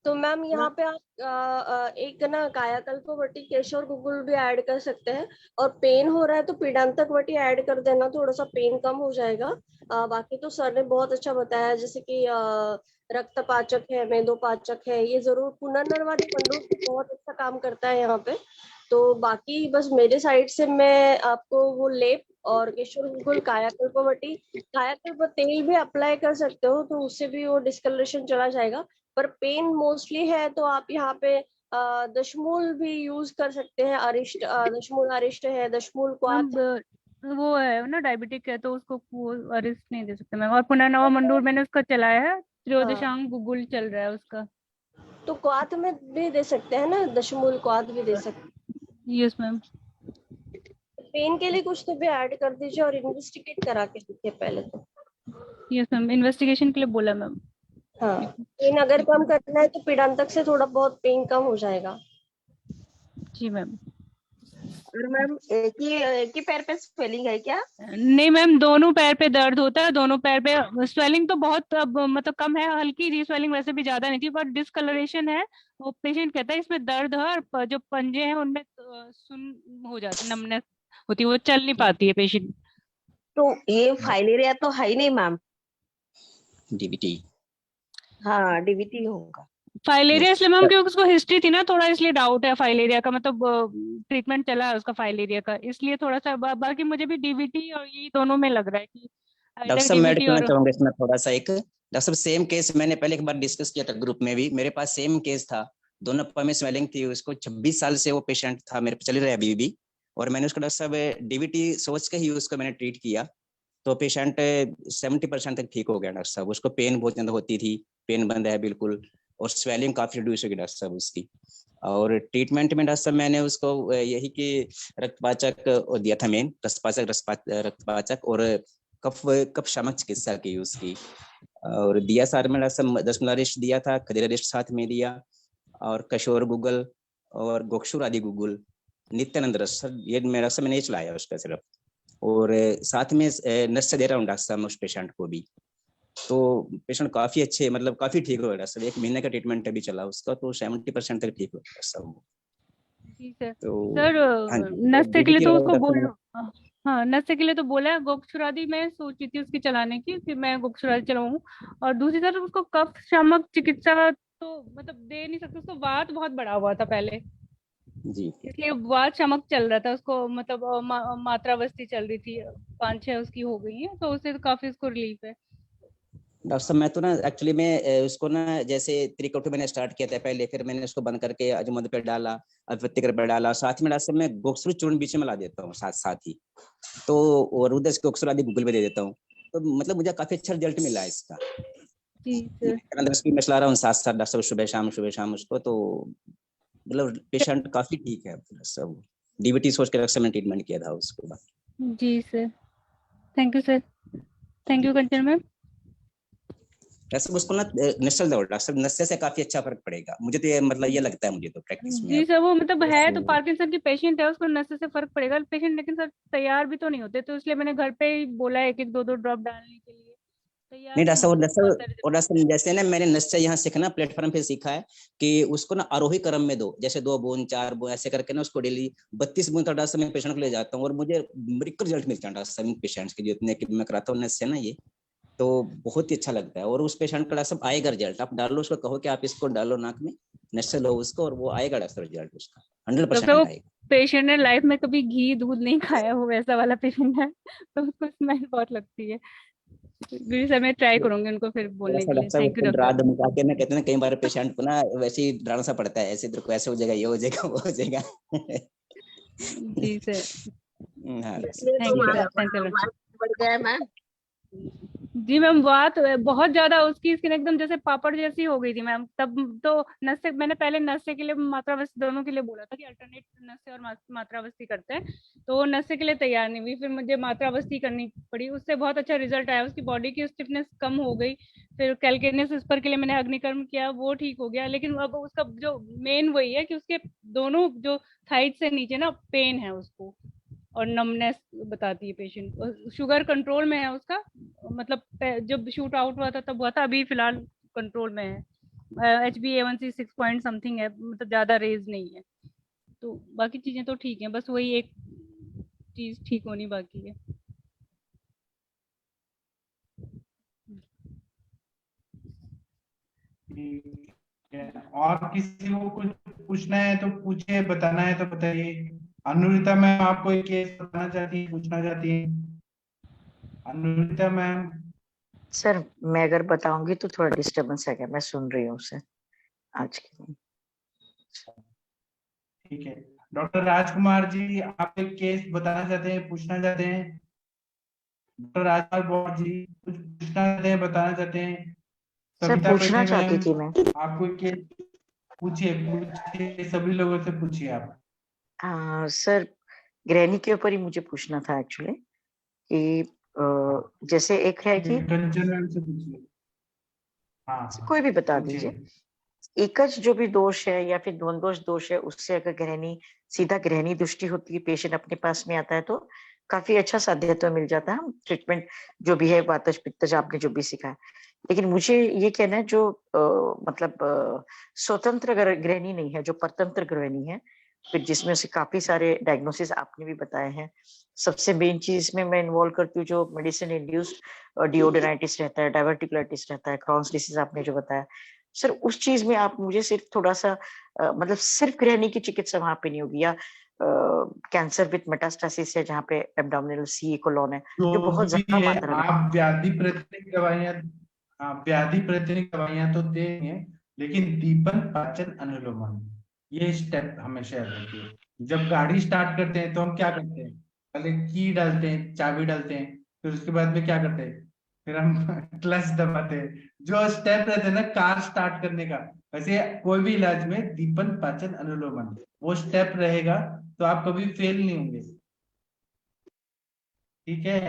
तो मैम यहाँ पे आप एक ना कायाकल्प वटी केशर गुगुल भी ऐड कर सकते हैं, और पेन हो रहा है तो पीडांतक वटी ऐड कर देना, थोड़ा सा पेन कम हो जाएगा। बाकी तो सर ने बहुत अच्छा बताया, जैसे कि रक्तपाचक है, मेदोपाचक है, ये जरूर पुनर्नरवादी मंडूर भी बहुत अच्छा काम करता है यहाँ पे। तो बाकी बस मेरे साइड से मैं आपको वो लेप और केशर गुगुल कायाकल्पवटी, कायाकल्प तेल भी अप्लाई कर सकते हो, तो उससे भी वो डिस्कलरेशन चला जाएगा। पर पेन मोस्टली है तो आप यहाँ पे दशमूल भी यूज कर सकते हैं, अरिष्ट दशमूल अरिष्ट है, दशमूल क्वाथ। मैम वो है ना डायबिटिक है, तो उसको वो रिस्क नहीं दे सकते मैम। और पुनर्नवा मंडूर मैंने उसका चलाया है, त्रियोदशांग गुगुल चल रहा है उसका। तो क्वाथ में भी दे सकते हैं ना, दशमूल क्वाथ भी दे सकते हैं। Yes ma'am. पेन के लिए कुछ तो भी ऐड कर दीजिए और इन्वेस्टिगेट करा के देखिए पहले तो। यस मैम, इन्वेस्टिगेशन के लिए बोला मैम। हाँ, पेन अगर कम करना है तो पीडांतक से थोड़ा बहुत पेन कम हो जाएगा। जी मैम। और मैम एक ही पैर पे स्वेलिंग है क्या? नहीं मैम, दोनों पैर पे दर्द होता है, दोनों पैर पे स्वेलिंग तो बहुत अब मतलब कम है, हल्की री स्वेलिंग वैसे भी ज्यादा नहीं थी, पर डिसकलरेशन है। वो पेशेंट कहता है इसमें दर्द है, और जो पंजे हैं उनमें सुन हो जाती, नमनेस होती है, वो चल नहीं पाती है पेशेंट। तो ये फाइलेरिया तो है ही नहीं मैम। डीबीटी। हाँ, डीवीटी होगा। फाइलेरिया इसलिए मैम क्योंकि उसको हिस्ट्री थी ना, थोड़ा इसलिए डाउट है फाइलेरिया का, मतलब ट्रीटमेंट चला है उसका फाइलेरिया का, इसलिए थोड़ा सा बाकी मुझे भी डीवीटी और ये दोनों में लग रहा है कि डॉक्टर साहब मैं डीवीटी कहना और चाहूंगा इसमें थोड़ा सा एक, डॉक्टर साहब सेम केस मैंने पहले एक बार डिस्कस किया था ग्रुप में भी, मेरे पास सेम केस था, दोनों पैर में स्वेलिंग थी, उसको 26 साल से वो पेशेंट था, मेरे पे चल रहा है अभी भी, और मैंने उसको डॉक्टर साहब डीवीटी सोच के ही उसको मैंने ट्रीट किया, तो पेशेंट 70% तक ठीक हो गया डॉक्टर साहब। उसको पेन बहुत ज्यादा होती थी, पेन बंद है बिल्कुल, और स्वेलिंग काफी रिड्यूस हो गई डॉक्टर साहब उसकी। और ट्रीटमेंट में डॉक्टर साहब मैंने उसको यही कि रक्तपाचक दिया था, मेन रक्तपाचक और कफ शामक चिकित्सा की उसकी, और दिया साथ में डॉक्टर साहब दशमलरिष्ट दिया था, खदीरारिष्ट साथ में दिया, और कशोर गुगल और गोक्षुर आदि गुगुल, नित्यानंद रस, सर ये मेरा सब मैंने चलाया उसका सिर्फ, और साथ में नर्स दे रहा हूँ डॉक्टर साहब उस पेशेंट को भी। तो पेशेंट काफी अच्छे, मतलब काफी ठीक हो गया सर, 1 महीने का ट्रीटमेंट अभी चला उसका, तो 70% तक ठीक हो गया सब। ठीक है तो सर, हाँ, नस्ते के लिए तो उसको बोल, हाँ हाँ नस्ते के लिए तो बोला है। गोक्षुरादि मैं सोची थी उसकी चलाने की कि मैं गोक्षुरादि चलाऊं, और दूसरी तरफ उसको कफ शामक चिकित्सा तो मतलब दे नहीं सकते, उसको वात बहुत बड़ा हुआ था पहले, जी, इसलिए वात शामक चल रहा था उसको, मतलब मात्रावस्थी चल रही थी, 5-6 उसकी हो गई है, तो उससे तो काफी उसको रिलीफ है। डॉक्टर साहब मैं तो ना एक्चुअली में उसको ना जैसे त्रिकोट मैंने स्टार्ट किया था पहले, फिर मैंने उसको बंद करके अजमोद पे डाला, अद्वितीय पे डाला, साथ में डॉक्टर साहब मैं गोक्सरू चूर्ण बीच में मिला देता हूँ साथ साथ ही, तो और उधर गोक्सरू आदि गूगल पे दे देता हूँ, तो मतलब मुझे काफी अच्छा रिजल्ट मिला है इसका। जी सर। 10 मिनट चला रहा हूँ साथ साथ डॉक्टर साहब सुबह शाम उसको, तो मतलब पेशेंट काफी ठीक है सब। डीबीटी सोच के डॉक्टर साहब ने ट्रीटमेंट किया था उसको। जी sir, thank you sir, thank you Kanchan ma'am. वैसे उसको ना नस्ल दो डॉक्टर साहब, नस्ल से काफी अच्छा फर्क पड़ेगा, मुझे तो ये मतलब ये लगता है मुझे तो प्रैक्टिस में। जी सर, वो मतलब है तो पार्किंसन की पेशेंट है, उसको नशे से फर्क पड़ेगा पेशेंट, लेकिन सर तैयार भी तो नहीं होते, तो इसलिए मैंने घर पे ही बोला है 1-2 ड्रॉप डालने के लिए। तैयार नहीं भी डॉक्टर होते तो साहब, और डॉक्टर साहब जैसे ना मैंने नस्ल यहाँ सीखना प्लेटफॉर्म पे सीखा है कि उसको ना आरोही क्रम में दो, जैसे 2 बूंद 4 बूंद ऐसे करके ना उसको डेली 32 बूंद तक डॉक्टर साहब मैं पेशेंट को ले जाता हूँ, और मुझे मेरिकल रिजल्ट मिलता है डॉक्टर साहब इन पेशेंट्स के जितने कि मैं कराता हूँ नस्ल ना ये, तो बहुत ही अच्छा लगता है। और उस पेशेंट का सब आएगा रिजल्ट, आप डालो उसको, कहो कि आप इसको डालो नाक में, नशे लो उसको, और वो आएगा डॉक्टर रिजल्ट उसका 100% तो आएगा। पेशेंट ने लाइफ में कभी घी दूध नहीं खाया हो वैसा वाला पेशेंट है, तो उसको स्मेल बहुत लगती है। गुरु सर मैं ट्राई करूंगी उनको फिर बोलने के लिए। थैंक यू डरा डॉक्टर। धमका के ना कहते हैं कई बार पेशेंट को ना वैसे ही डराना सा पड़ता है, ऐसे तेरे को ऐसे हो जाएगा, ये हो जाएगा, वो हो जाएगा। जी सर, हाँ इसलिए तो thank you sir, thank you. Marks बढ़ गया है मैम। जी मैम, बात बहुत ज्यादा उसकी स्किन एकदम जैसे पापड़ जैसी हो गई थी मैम, तब तो नशे, मैंने पहले नशे के लिए मात्रावस्ती दोनों के लिए बोला था कि अल्टरनेट नशे और मात्रावस्ती करते हैं, तो वो नशे के लिए तैयार नहीं हुई, फिर मुझे मात्रावस्ती करनी पड़ी, उससे बहुत अच्छा रिजल्ट आया, उसकी बॉडी की स्टिफनेस कम हो गई। फिर कैलकेनियस स्पर के लिए मैंने अग्निकर्म किया, वो ठीक हो गया, लेकिन अब उसका जो मेन वही है कि उसके दोनों जो साइड से नीचे ना पेन है उसको, और नमनेस बताती है पेशेंट। शुगर कंट्रोल में है उसका, मतलब जब शूट आउट हुआ था तब हुआ था, अभी फिलहाल कंट्रोल में है। HbA1c 6 पॉइंट समथिंग है, मतलब ज्यादा रेज नहीं है, तो बाकी चीजें तो ठीक है, बस वही एक चीज ठीक होनी बाकी है। ठीक है, और किसी को कुछ पूछना है तो पूछे, बताना है तो बताइए। अनुरिता मैम आपको एक केस बताना चाहती है, पूछना चाहती है? अनुरिता मैम। सर मैं अगर बताऊंगी तो थोड़ा डिस्टरबेंस है, क्या मैं सुन रही हूँ उसे आज के। ठीक है, डॉक्टर राजकुमार जी आप एक केस बताना चाहते हैं, पूछना चाहते हैं? डॉक्टर राजकुमार बॉट जी कुछ पूछना चाहते हैं, बताना चाहते हैं? सर सविता पूछना पेड़े चाहती मैम थी मैं। आपको एक केस, पूछिए पूछिए, सभी लोगों से पूछिए आप। सर ग्रैनी के ऊपर ही मुझे पूछना था एक्चुअली कि जैसे एक है कि कंचन मैम से पूछिए। हाँ कोई भी बता पूछिए। दीजिए, एकच जो भी दोष है या फिर द्वंद्वश दोष है, उससे अगर ग्रहणी सीधा ग्रहणी दृष्टि होती है, पेशेंट अपने पास में आता है तो काफी अच्छा साध्यत्व मिल जाता है। हम ट्रीटमेंट जो भी है वातज पित्तज आपने जो भी सिखाया, लेकिन मुझे ये कहना है जो मतलब स्वतंत्र ग्रहणी नहीं है, जो परतंत्र ग्रहणी है, फिर जिसमें से काफी सारे डायग्नोसिस आपने भी बताए हैं। सबसे मेन चीज में मैं इन्वॉल्व करती हूँ जो मेडिसिन इंड्यूस्ड डिओडोनाइटिस रहता है, डायवर्टिकुलाइटिस रहता है, क्रॉन्स डिसीज आपने जो बताया। सर उस चीज में आप मुझे सिर्फ थोड़ा सा मतलब सिर्फ ग्रहणी की चिकित्सा वहां पे नहीं होगी, या कैंसर विद मेटास्टासिस है जहाँ पे एब्डोमिनल सी कोलोन है जो जो बहुत भी ज्यादा है मात्रा में। आप व्याधि प्रतिनिधि दवाइयाँ, हाँ व्याधि प्रतिनिधि दवाइयाँ तो देंगे, लेकिन दीपन पाचन अनुलोमन ये स्टेप हमेशा याद रखिए। जब गाड़ी स्टार्ट करते हैं तो हम क्या करते हैं, पहले की डालते हैं, चाबी डालते हैं, फिर उसके बाद में क्या करते हैं, फिर हम क्लच दबाते हैं। जो स्टेप रहते हैं ना कार स्टार्ट करने का, वैसे कोई भी इलाज में दीपन पाचन अनुलोमन वो स्टेप रहेगा, तो आप कभी फेल नहीं होंगे। ठीक है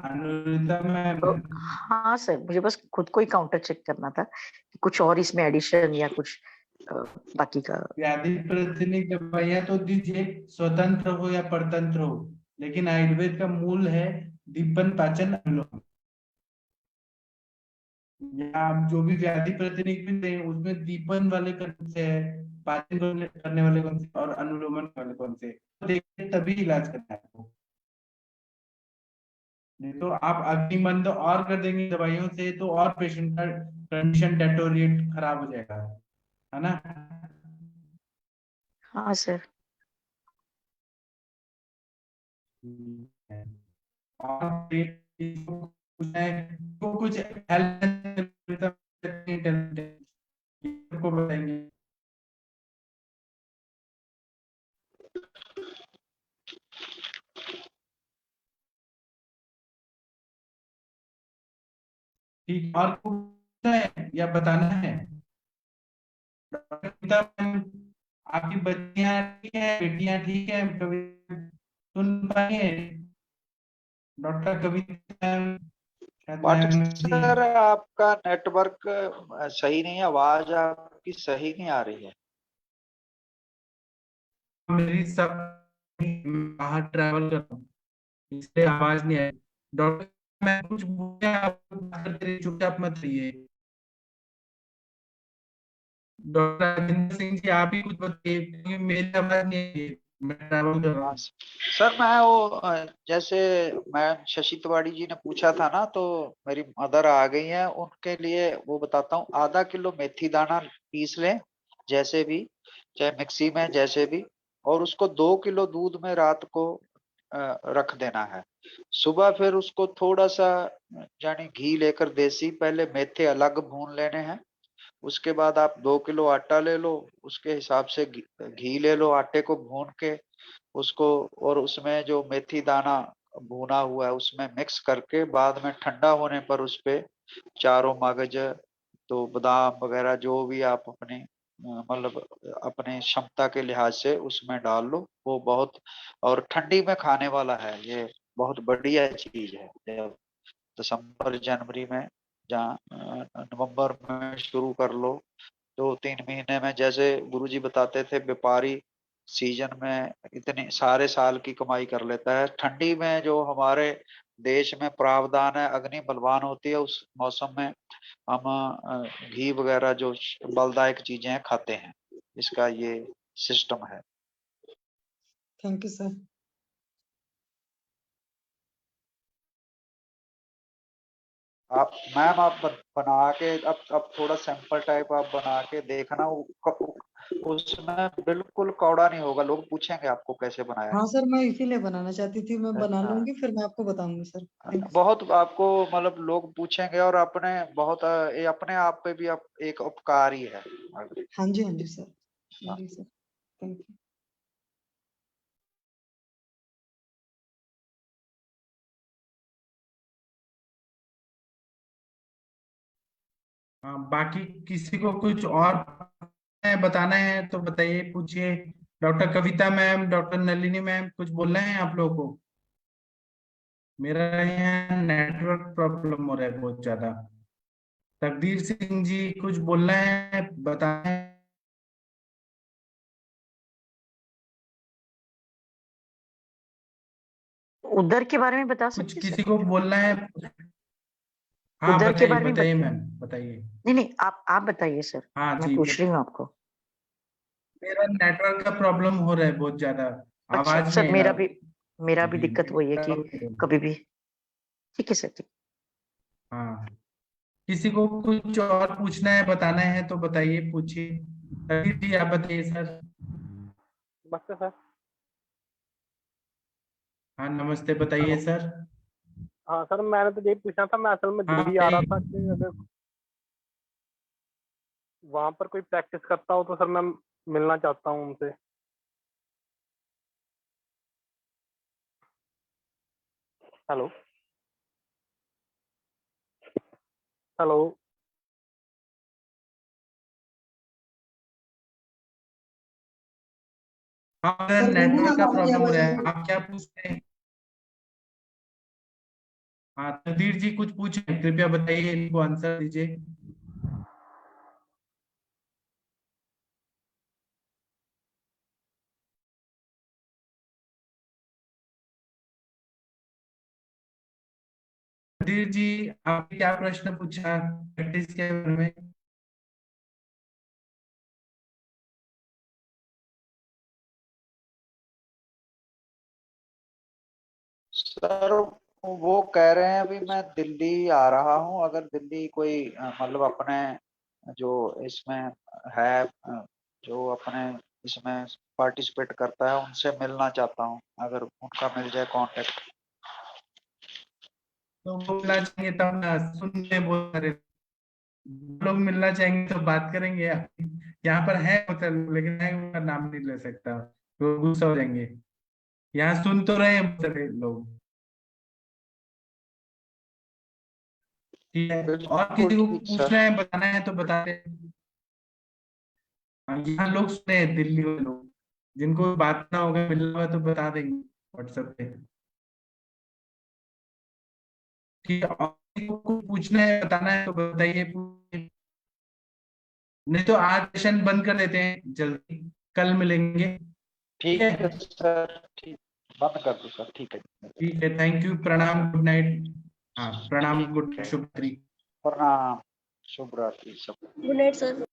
अनुरिता तो मैम। हाँ सर, मुझे बस खुद को ही काउंटर चेक करना था कि कुछ और इसमें एडिशन या कुछ बाकी का। व्याधि प्रतिनिधि दवाइयां तो दीजिए, स्वतंत्र हो या परतंत्र हो, लेकिन आयुर्वेद का मूल है दीपन पाचन अनुलोम। या आप जो भी व्याधि प्रतिनिधि भी दें उसमें दीपन वाले कौन से है, पाचन करने वाले कौन से, और अनुलोमन वाले कौन से, तो देखिए तभी इलाज करना है आपको। नहीं तो आप अग्निमंद और कर देंगे दवाइयों से, तो और पेशेंट का कंडीशन डेटोरिएट खराब हो जाएगा, है ना? हाँ सर। और पूछना है तो कुछ हेल्प को बताएंगे। ठीक, और कुछ पूछना है या बताना है? डॉक्टर कविता मैम, आपकी बच्चियां ठीक है, बेटियां ठीक है, कभी सुन पाएंगे? डॉक्टर कविता मैम शायद पाठक मैम जी हैं। सर, आपका नेटवर्क सही नहीं है, आवाज आपकी सही नहीं आ रही है। मेरी सब बाहर ट्रैवल कर रहा हूँ, इसलिए आवाज नहीं आई। डॉक्टर मैं कुछ बोले, आप बात करते रहिए, चुपचाप मत रहिए। डॉक्टर राजेंद्र सिंह जी, आप ही कुछ बताइए, क्योंकि मेरी आवाज नहीं आई, मैं ट्रैवल कर रहा हाँ हूँ। सर, मैं वो जैसे मैम शशि तिवारी जी ने पूछा था ना, तो मेरी मदर आ गई हैं, उनके लिए वो बताता हूँ। आधा किलो मेथी दाना पीस लें, जैसे भी, चाहे मिक्सी में जैसे भी, और उसको 2 किलो दूध में रात को रख देना है। सुबह फिर उसको थोड़ा सा यानी घी लेकर देसी, पहले मेथे अलग भून लेने हैं। उसके बाद आप 2 किलो आटा ले लो, उसके हिसाब से घी ले लो, आटे को भून के उसको, और उसमें जो मेथी दाना भुना हुआ है उसमें मिक्स करके, बाद में ठंडा होने पर उस पे चारों मगज, तो बादाम वगैरह जो भी आप अपने मतलब अपने क्षमता के लिहाज से उसमें डाल लो। वो बहुत, और ठंडी में खाने वाला है ये, बहुत बढ़िया चीज है। जब दिसंबर जनवरी में, जहाँ नवंबर में शुरू कर लो, 2-3 महीने में, जैसे गुरुजी बताते थे, व्यापारी सीजन में इतने सारे साल की कमाई कर लेता है। ठंडी में जो हमारे देश में प्रावधान है, अग्नि बलवान होती है, उस मौसम में हम घी वगैरह जो बलदायक चीजें हैं खाते हैं। इसका ये सिस्टम है। Thank you sir. आप मैम, आप बना के, अब थोड़ा सैंपल टाइप आप बना के देखना, उसमें बिल्कुल कौड़ा नहीं होगा। लोग पूछेंगे आपको कैसे बनाया है। हाँ सर, मैं इसीलिए बनाना चाहती थी, मैं बना हाँ, लूंगी फिर मैं आपको बताऊंगी सर। Thank you. बहुत आपको मतलब लोग पूछेंगे, और अपने बहुत ये अपने आप पे भी आप एक उपकार ही है। हाँ जी, हाँ जी सर, हाँ जी सर, थैंक यू। हाँ, बाकी किसी को कुछ और बताना है तो बताइए, पूछिए। डॉक्टर कविता मैम, डॉक्टर नलिनी मैम, कुछ बोलना है आप लोगों को? मेरा यहाँ नेटवर्क प्रॉब्लम हो रहा है बहुत ज्यादा। तकदीर सिंह जी, कुछ बोलना है, बताना है? उधर के बारे में बता कुछ सकते किसी सर? को बोलना है? हाँ उधर के बताइए, बारे में बताइए मैम, बताइए। नहीं नहीं, आप बताइए सर, हाँ मैं जी, पूछ रही हूँ आपको। मेरा नेटवर्क का प्रॉब्लम हो रहा है बहुत ज्यादा, अच्छा आवाज सर, नहीं आ मेरा भी रही। दिक्कत वही है कि कभी भी। ठीक है सर, ठीक। हाँ, किसी को कुछ और पूछना है, बताना है तो बताइए, पूछिए। तकदीर जी, आप बताइए सर। नमस्ते सर। हाँ नमस्ते, बताइए हेलो। सर। हाँ सर, मैंने तो यही पूछना था, मैं असल में हाँ दिल्ली आ रहा था कि अगर वहां पर कोई प्रैक्टिस करता हो तो सर मैं मिलना चाहता हूँ उनसे। हेलो। हेलो। हाँ, मेरा सर बोलिए, नेटवर्क आप का आपकी प्रॉब्लम हो आवाज रहा आ है, रही है। आप क्या पूछते हैं? हाँ, तकदीर जी कुछ पूछे, कृपया बताइए, इनको आंसर दीजिए। तकदीर जी, आपने क्या प्रश्न पूछा प्रैक्टिस के बारे में? सर, वो कह रहे हैं अभी मैं दिल्ली आ रहा हूँ, अगर दिल्ली कोई मतलब अपने जो इसमें है, जो अपने इसमें पार्टिसिपेट करता है, उनसे मिलना चाहता हूँ, अगर उनका मिल जाए कांटेक्ट। तो वो मिलना चाहेंगे तब ना, सुनने बहुत सारे लोग मिलना चाहेंगे तो बात करेंगे। यहाँ पर है होटल, लेकिन मैं उनका नाम नहीं ले सकता, तो गुस्सा हो जाएंगे। यहाँ सुन तो रहे हैं बहुत सारे लोग। ठीक है, और किसी को पूछना है, बताना है तो बताते हैं। यहाँ लोग सुने हैं, दिल्ली वाले लोग, जिनको बात ना होगा, मिलना होगा तो बता देंगे व्हाट्सएप पे। ठीक है, और किसी को कुछ पूछना है, बताना है तो बताइए, नहीं तो आज सेशन बंद कर देते हैं, जल्दी कल मिलेंगे। ठीक है सर, ठीक, बंद कर दो सर। ठीक है, ठीक है, थैंक यू, प्रणाम, गुड नाइट। हाँ, प्रणाम, गुड, शुभ रात्रि। प्रणाम, शुभ रात्रि सब। Good night sir.